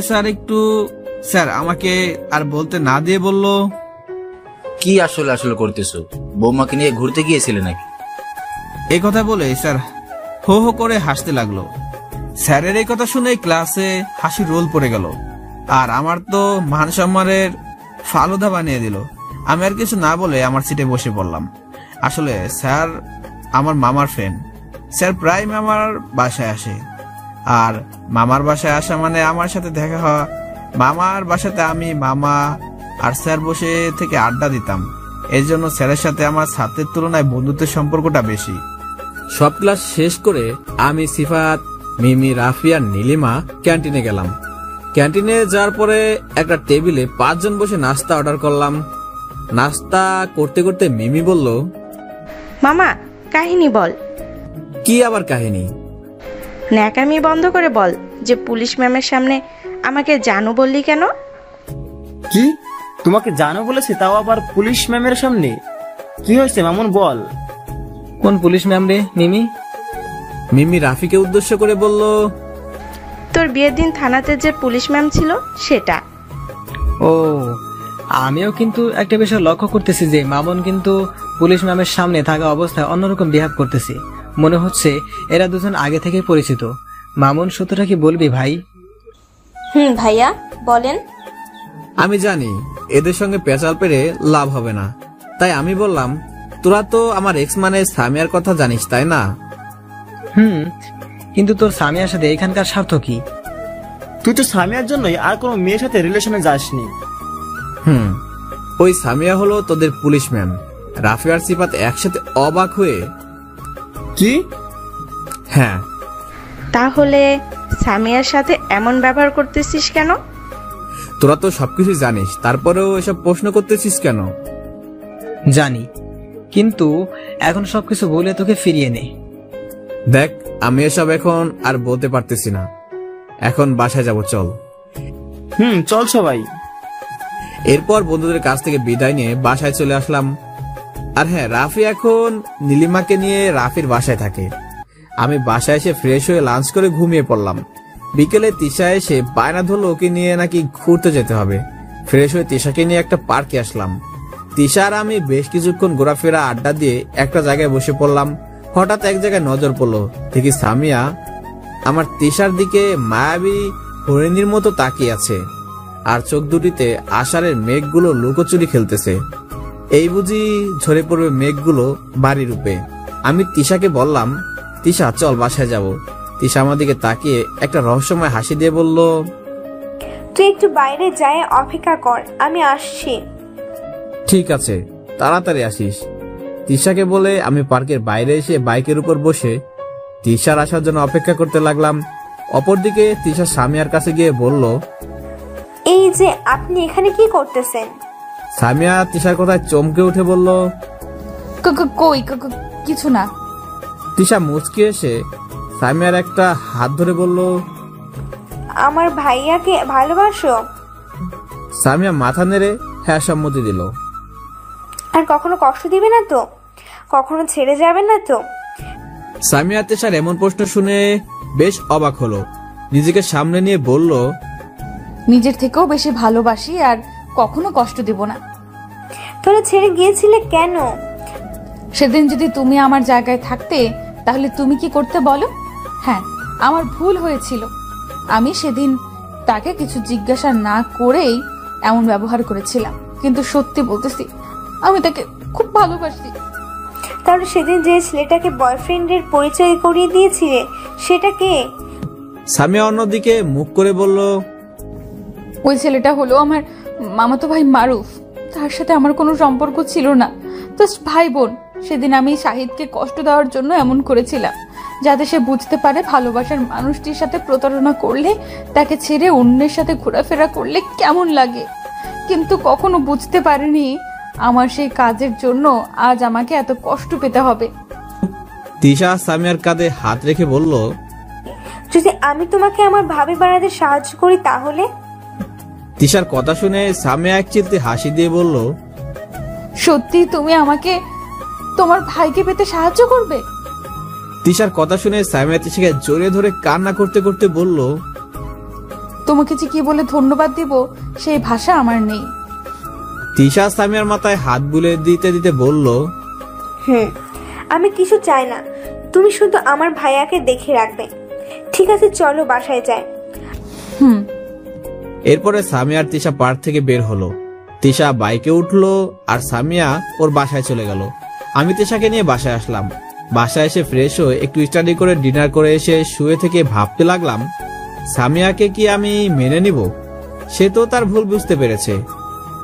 স্যার আমাকে আর বলতে না দিয়ে বলল, কি আসলে আসলে করতেছো? বৌমাকে নিয়ে ঘুরতে গিয়েছিলে নাকি? এই কথা বলে স্যার হো হো করে হাসতে লাগলো। স্যারের এই কথা শুনে ক্লাসে হাসি রোল পড়ে গেল, আর আমার তো মান সম্মানের ফালুদা বানিয়ে দিল। আমি আর কিছু না বলে আমার সিটে বসে পড়লাম। আসলে স্যার আমার মামার ফ্রেন্ড। স্যার প্রায় মামার বাসায় আসে, আর মামার বাসায় আসা মানে আমার সাথে দেখা হওয়া। মামার বাসাতে আমি, মামা আর স্যার বসে থেকে আড্ডা দিতাম। এই জন্য স্যারের সাথে আমার ছাত্রের তুলনায় বন্ধুত্বের সম্পর্কটা বেশি। সব ক্লাস শেষ করে আমি, সিফাত, মিমি, রাফি আর নীলিমা ক্যান্টিনে গেলাম। ক্যান্টিনে যাওয়ার পরে একটা টেবিলে 5 জন বসে নাস্তা অর্ডার করলাম। নাস্তা করতে করতে মিমি বলল, মামা, কাহিনী বল। কি আবার কাহিনী? ন্যাকামি বন্ধ করে বল যে পুলিশ ম্যামের সামনে আমাকে জানু বললি কেন? কি? তোমাকে জানো বলেছে, তাও আবার পুলিশ ম্যামের সামনে? কি হয়েছে মামুন, বল। কোন পুলিশ ম্যাম রে মিমি? মিমি রাফিকে উদ্দেশ্য করে বলল, তোর বিয়ের দিন থানাতে যে পুলিশ ম্যাম ছিল সেটা। ও, আমিও কিন্তু একটা বিষয় লক্ষ্য করতেছি যে মামুন কিন্তু পুলিশ ম্যামের সামনে থাকা অবস্থায় অন্যরকম বিহেভ করতেছে। মনে হচ্ছে এরা দুজন আগে থেকে পরিচিত। মামুন, সত্যটা কি বলবি ভাই? ভাইয়া বলেন। আমি জানি এদের সঙ্গে পেঁচাল পেরে লাভ হবে না, তাই আমি বললাম, তোরা তো আমার এক্স মানে সামিয়ার কথা জানিস তাই না? কিন্তু তোর সামিয়ার সাথে এখানকার স্বার্থ কি? তুই তো সামিয়ার জন্যই আর কোনো মেয়ের সাথে রিলেশনে যাসনি। ওই সামিয়া হলো তোদের পুলিশ ম্যাম। রাফি আর সিফাত একসাথে অবাক হয়ে, কি? হ্যাঁ। তাহলে সামিয়ার সাথে এমন ব্যবহার করতেছিস কেন? তোরা তো সবকিছু জানিস, তারপরেও এসব প্রশ্ন করতেছিস কেন? জানি, কিন্তু এখন সবকিছু বলে তোকে ফিরিয়ে নে। দেখ, আমি এসব এখন আর বলতে পারতেছি না। এখন বাসায় যাব, চল। চল সবাই। এরপর বন্ধুদের কাছ থেকে বিদায় নিয়ে বাসায় চলে আসলাম। আর হ্যাঁ, রাফি এখন নীলিমাকে নিয়ে রাফির বাসায় থাকে। আমি বাসায় এসে ফ্রেশ হয়ে লাঞ্চ করে ঘুমিয়ে পড়লাম। বিকেলে তিশা এসে বায়না ধরলো ওকে নিয়ে নাকি ঘুরতে যেতে হবে। ফ্রেশ হয়ে তিশাকে নিয়ে একটা পার্কে আসলাম। তিশা আর আমি বেশ কিছুক্ষণ ঘোরাফেরা আড্ডা দিয়ে একটা জায়গায় বসে পড়লাম। হঠাৎ এক জায়গায় নজর পড়লো, দেখি সামিয়া আমার তিশার দিকে মায়াবী হরিণীর মতো তাকিয়ে আছে, আর চোখ দুটিতে আষাঢ়ের মেঘগুলো লুকোচুরি খেলতেছে। এই বুঝি ঝরে পড়বে মেঘগুলো বাড়ি রূপে। আমি তিশাকে বললাম, তিশা চল বাসায় যাব। তিশা আমার দিকে তাকিয়ে একটা রহস্যময় হাসি দিয়ে বলল, তুই একটু বাইরে যায় অপেক্ষা কর, আমি আসছি। ঠিক আছে, তাড়াতাড়ি আসিস। তিশাকে বলে আমি পার্কের বাইরে এসে বাইকের উপর বসে তিশার আসার জন্য অপেক্ষা করতে লাগলাম। অপরদিকে তিশা সামিয়ার কাছে গিয়ে বলল, এই যে আপনি এখানে কি করতেছেন? সামিয়া তিশার কথায় চমকে উঠে বলল, কই কিছু না। তিশা মুচকি এসে সামিয়ার একটা হাত ধরে বলল, আমার ভাইয়াকে ভালোবাসো? সামিয়া মাথা নেড়ে হ্যাঁ সম্মতি দিল। আর কখনো কষ্ট দিবে না তো? কখনো ছেড়ে যাবে না তো? সামিয়া তিশার এমন প্রশ্ন শুনে বেশ অবাক হলো। নিজেকে সামনে নিয়ে বলল, নিজের থেকেও বেশি ভালোবাসি আর কখনো কষ্ট দেব না। তোরা ছেড়ে গিয়েছিলে কেন? সেদিন যদি তুমি আমার জায়গায় থাকতে তাহলে তুমি কি করতে বলো? হ্যাঁ, আমার ভুল হয়েছিল। আমি সেদিন তাকে কিছু জিজ্ঞাসা না করেই এমন ব্যবহার করেছিলাম, কিন্তু সত্যি বলতেছি আমি তাকে খুব ভালোবাসি। তাহলে সেদিন যে ছেলেটাকে বয়ফ্রেন্ডের পরিচয় করিয়ে দিয়েছিলে সেটা কে? সামিয়া অন্যদিকে মুখ করে বলল, ওই ছেলেটা হলো আমার মামাতো ভাই মারুফ। তার সাথে আমার কোনো সম্পর্ক ছিল না, জাস্ট ভাই বোন। সেদিন আমি শাহিদকে কষ্ট দেওয়ার জন্য এমন করেছিলাম, যাতে সে বুঝতে পারে ভালোবাসার মানুষটির সাথে প্রতারণা করলে, তাকে ছেড়ে অন্যের সাথে ঘোরাফেরা করলে কেমন লাগে। কিন্তু কখনো বুঝতে পারিনি আমার সেই কাজের জন্য আজ আমাকে এত কষ্ট পেতে হবে। তিশা সামিয়ার কাঁধে হাত রেখে বলল, যদি আমি তোমাকে আমার ভাবি বানাতে সাহায্য করি তাহলে? তিশার কথা শুনে সামিয়া এক চিলতে হাসি দিয়ে বলল, সত্যি তুমি আমাকে তোমার ভাইকে পেতে সাহায্য করবে? তিশার কথা শুনে সামিয়া তিশাকে জড়িয়ে ধরে কান্না করতে করতে বলল, তোমাকে যে কি বলে ধন্যবাদ দিব সেই ভাষা আমার নেই। তিশা সামিয়ার মাথায় হাত বুলে দিতে দিতে বলল, আমি কিছু চাই না, তুমি শুধু আমার ভাইয়াকে দেখে রাখবে। ঠিক আছে, চলো বাসায় যাই। এরপরে সামিয়া আর তিশা পার্ক থেকে বের হলো। তিশা বাইকে উঠলো আর সামিয়া ওর বাসায় চলে গেল। আমি তিশাকে নিয়ে বাসায় আসলাম। বাসায় এসে ফ্রেশ হয়ে একটু স্টাডি করে ডিনার করে এসে শুয়ে থেকে ভাবতে লাগলাম, সামিয়াকে কি আমি মেনে নিব? সে তো তার ভুল বুঝতে পেরেছে।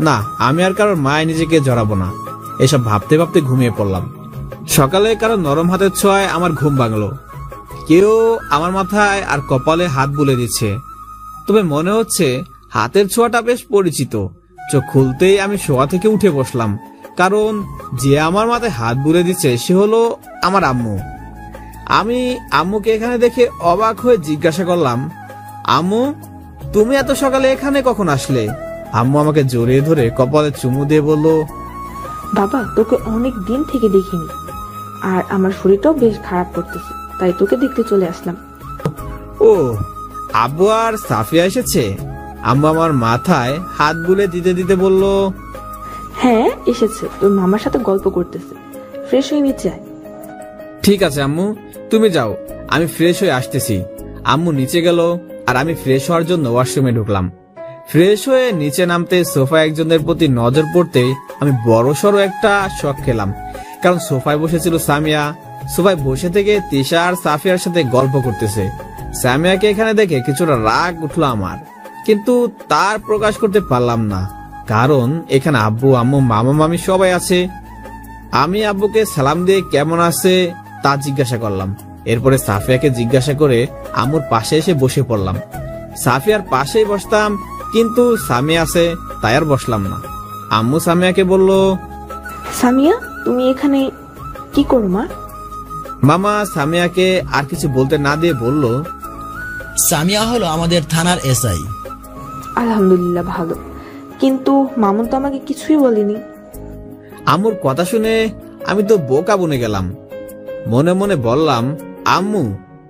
না, আমি আর কারোর মায় নিজেকে জড়াবো না। এসব ভাবতে ভাবতে ঘুমিয়ে পড়লাম। সকালে কারো নরম হাতের ছোঁয়ায় আমার ঘুম ভাঙলো। কেউ আমার মাথায় আর কপালে হাত বুলে দিচ্ছে, তবে মনে হচ্ছে হাতের ছোঁয়াটা বেশ পরিচিত। চোখ খুলতেই আমি শোয়া থেকে উঠে বসলাম, কারণ যে আমার মাথায় হাত বুলে দিচ্ছে সে হলো আমার আম্মু। আমি আম্মুকে এখানে দেখে অবাক হয়ে জিজ্ঞাসা করলাম, আম্মু তুমি এত সকালে এখানে কখন আসলে? আম্মু আমাকে জড়িয়ে ধরে কপালে চুমু দিয়ে বলল, বাবা তোকে অনেক দিন থেকে দেখিনি, আর আমার শরীরটাও বেশ খারাপ করতেছে, তাই তোকে দেখতে চলে আসলাম। ও, আব্বু আর সাফিয়া এসেছে? আম্মু আমার মাথায় হাত বুলে দিতে দিতে বলল, হ্যাঁ এসেছে, তোর মামার সাথে গল্প করতেছে। ফ্রেশ হয়ে নিচে আয়। ঠিক আছে আম্মু, তুমি যাও, আমি ফ্রেশ হয়ে আসতেছি। আম্মু নিচে গেল আর আমি ফ্রেশ হওয়ার জন্য ওয়াশরুমে ঢুকলাম। ফ্রেশ হয়ে নিচে নামতে সোফায় একজনের প্রতি নজর পড়তে আমি বড়সড় একটা শক খেলাম, কারণ সোফায় বসেছিল সামিয়া। সোফায় বসে থেকে তিশা আর সাফিয়ার সাথে গল্প করতেছে। সামিয়াকে এখানে দেখে কিছুটা রাগ উঠলো আমার, কিন্তু তার প্রকাশ করতে পারলাম না, কারণ এখানে আব্বু আম্মু মামা মামি সবাই আছে। আমি আব্বুকে সালাম দিয়ে কেমন আছে তা জিজ্ঞাসা করলাম। এরপরে সাফিয়াকে জিজ্ঞাসা করে আম্মুর পাশে এসে বসে পড়লাম। সাফিয়ার পাশেই বসতাম, কিন্তু সামিয়া আছে তাই আর বসলাম না। আম্মু সামিয়াকে বলল, সামিয়া তুমি এখানে কি করো মা? মামা সামিয়াকে আর কিছু বলতে না দিয়ে বলল, সামিয়া হলো আমাদের থানার এসআই। আলহামদুলিল্লাহ ভালো, কিন্তু মামুন তো আমাকে কিছুই বলেনি। আম্মুর কথা শুনে আমি তো বোকা বনে গেলাম। মনে মনে বললাম, আম্মু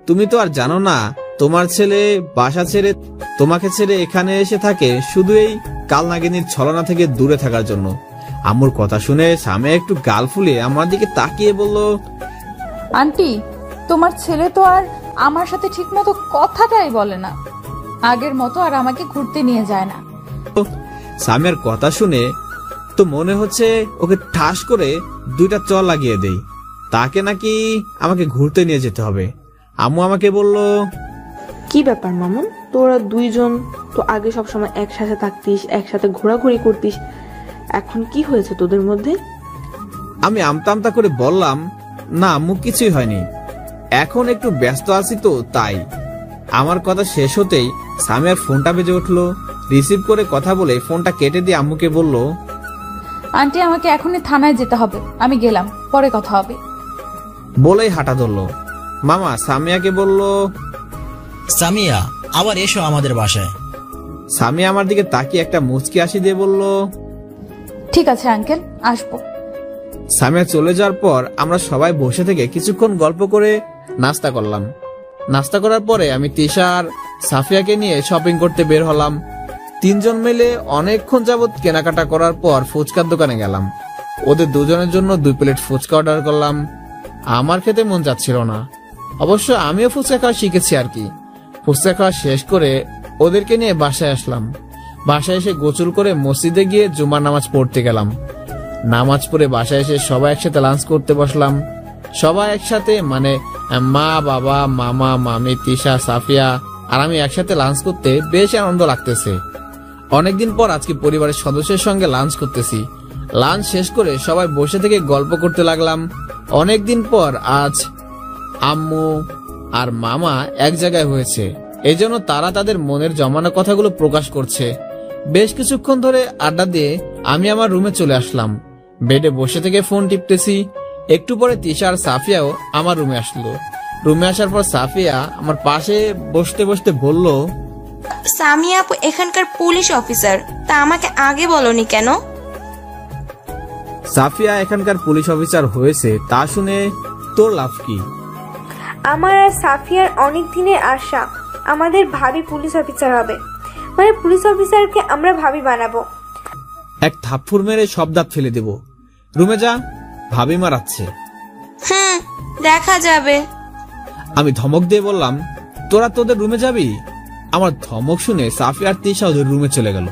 তুমি তো আর জানো না তোমার ছেলে বাসা ছেড়ে তোমাকে ছেড়ে এখানে এসে থাকে শুধু এই কালনাগিনীর ছলনা থেকে দূরে থাকার জন্য। আম্মুর কথা শুনে সামিয়া একটু গাল ফুলে আমার দিকে তাকিয়ে বলল, আন্টি তোমার ছেলে তো আর আমার সাথে ঠিকমতো কথাটাই বলে না, আগের মতো আর আমাকে ঘুরতে নিয়ে যায় না। সামিয়ার কথা শুনে তো মনে হচ্ছে ওকে ঠাস করে দুইটা চর লাগিয়ে দেই, তাকে নাকি আমাকে ঘুরতে নিয়ে যেতে হবে। আম্মু আমাকে বলল, কি ব্যাপার মামুন, তোরা দুইজন তো আগে সবসময় একসাথে থাকতিস, একসাথে ঘোরাঘুরি করতিস, এখন কি হয়েছে তোদের মধ্যে? আমি আমতা আমতা করে বললাম, না আম্মু কিছুই হয়নি, এখন একটু ব্যস্ত আছি তো তাই। আমার কথা শেষ হতেই সামিয়ার ফোনটা বেজে উঠলো। রিসিভ করে কথা বলে ফোনটা কেটে দিয়ে আম্মুকে বলল, আন্টি আমাকে এখনই থানায় যেতে হবে, আমি গেলাম, পরে কথা হবে। বলেই হাঁটা ধরলো। মামা সামিয়াকে বলল, সামিয়া আবার এসো আমাদের বাসায়। সামিয়া আমার দিকে তাকিয়ে একটা মুচকি হাসি দিয়ে বলল, ঠিক আছে আঙ্কেল, আসবো। সামিয়া চলে যাওয়ার পর আমরা সবাই বসে থেকে কিছুক্ষণ গল্প করে নাস্তা করলাম। নাস্তা করার পরে আমি তিশা আর সাফিয়াকে নিয়ে শপিং করতে বের হলাম। তিনজন মিলে অনেকক্ষণ যাবত কেনাকাটা করার পর ফুচকার দোকানে গেলাম। ওদের দুজনের জন্য 2 প্লেট ফুচকা অর্ডার করলাম। আমার খেতে মন যাচ্ছিল না, অবশ্য আমিও ফুচকা খাওয়া শিখেছি আর কি। ফুচকা খাওয়া শেষ করে ওদেরকে নিয়ে বাসায় আসলাম। বাসায় এসে গোসল করে মসজিদে গিয়ে জুমার নামাজ পড়তে গেলাম। নামাজ পড়ে বাসায় এসে সবাই একসাথে লাঞ্চ করতে বসলাম। সবাই একসাথে মানে মা বাবা মামা মামি তিশা সাফিয়া আর আমি একসাথে লাঞ্চ করতে বেশ আনন্দ লাগতেছে। অনেকদিন পর আজকে পরিবারের সদস্যের সঙ্গে লাঞ্চ করতেছি। লাঞ্চ শেষ করে সবাই বসে থেকে গল্প করতে লাগলাম। অনেকদিন পর আজ আম্মু আর মামা এক জায়গায় হয়েছে, এজন্য তারা তাদের মনের জমানো কথাগুলো প্রকাশ করছে। বেশ কিছুক্ষণ ধরে আড্ডা দিয়ে আমি আমার রুমে চলে আসলাম। বেডে বসে থেকে ফোন টিপতেছি। একটু পরে তিশা আর সাফিয়াও আমার রুমে আসলো। রুমে আসার পর সাফিয়া আমার পাশে বসতে বসতে বলল, সামিয়া আপু এখানকার পুলিশ অফিসার, তা আমাকে আগে বলনি কেন? সাফিয়া এখানকার পুলিশ অফিসার হয়েছে তা শুনে তোর লাভ কি? আমার আর সাফিয়ার অনেক দিনের আশা আমাদের ভাবি পুলিশ অফিসার হবে, মানে পুলিশ অফিসারকে আমরা ভাবি বানাবো। এক থাপ্পড় মেরে সব দাঁত ফেলে দেব। রুমে যা, ভাবি মারাচ্ছে। দেখা যাবে। আমি ধমক দিয়ে বললাম, তোরা তোদের রুমে যাবি? আমার ধমক শুনে সাফিয়া আর তিশা ওদের রুমে চলে গেল।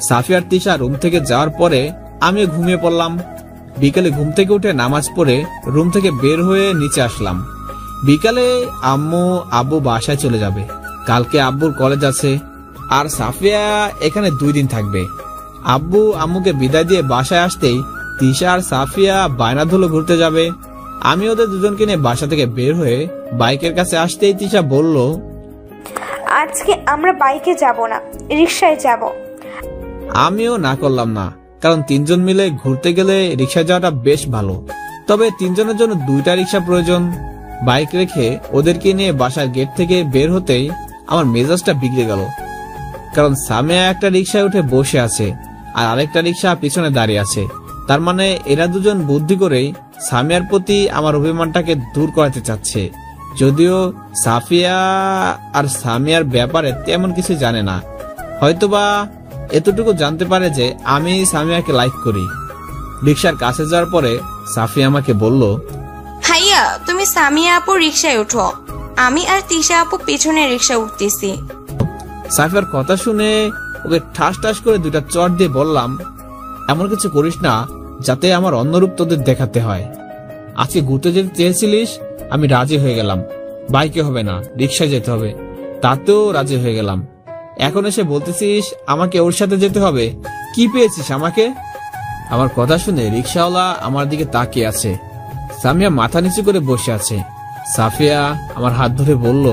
সাফিয়া আর তিশা রুম থেকে যাওয়ার পরে আমি ঘুমিয়ে পড়লাম। বিকালে ঘুম থেকে উঠে নামাজ পড়ে রুম থেকে বের হয়ে নিচে আসলাম। বিকালে আম্মু আব্বু বাসায় চলে যাবে, কালকে আব্বুর কলেজ আছে। আর সাফিয়া এখানে 2 দিন থাকবে। আব্বু আম্মুকে বিদায় দিয়ে বাসায় আসতেই তিশা আর সাফিয়া বায়না ধুলো ঘুরতে যাবে। আমি ওদের দুজনকে নিয়ে বাসা থেকে বের হয়ে বাইকের কাছে আসতেই তিশা বলল, আজকে আমরা বাইকে যাব না, রিকশায় যাব। আমিও না করলাম না, কারণ 3 জন মিলে ঘুরতে গেলে রিকশায় যাওয়াটা বেশ ভালো। তবে 3 জনের জন্য 2টা রিকশা প্রয়োজন। বাইক রেখে ওদেরকে নিয়ে বাসার গেট থেকে বের হতেই আমার মেজাজটা বিগড়ে গেল, কারণ সামিয়া একটা রিকশায় উঠে বসে আছে আর আরেকটা রিকশা পিছনে দাঁড়িয়ে আছে। তার মানে এরা দুজন বুদ্ধি করেই সামিয়ার প্রতি আমার অভিমানটাকে দূর করাতে চাচ্ছে। যদিও সাফিয়া আর সামিয়ার ব্যাপারে তেমন কিছু জানে না, হয়তোবা এতটুকু জানতে পারে যে আমি সামিয়াকে লাইক করি। রিক্সার কাছে যাওয়ার পরে সাফিয়া আমাকে বলল, ভাইয়া তুমি সামিয়া আপু রিক্সায় উঠো, আমি আর তিশা আপু পিছনে রিক্সা উঠতেছি। সাফিয়ার কথা শুনে ওকে ঠাস ঠাস করে দুইটা চট দিয়ে বললাম, এমন কিছু করিস না যাতে আমার অন্যরূপ তোদের দেখাতে হয়। আজকে ঘুরতে যেতে চেয়েছিলিস, আমি রাজি হয়ে গেলাম, বাইকে হবে না রিক্সায় যেতে হবে, তাতেও রাজি হয়ে গেলাম। এখন এসে বলতেছিস আমাকে ওর সাথে যেতে হবে, কি পেয়েছিস আমাকে? আমার কথা শুনে রিক্সাওয়ালা আমার দিকে তাকিয়ে আছে। সামিয়া মাথা নিচু করে বসে আছে। সাফিয়া আমার হাত ধরে বলল,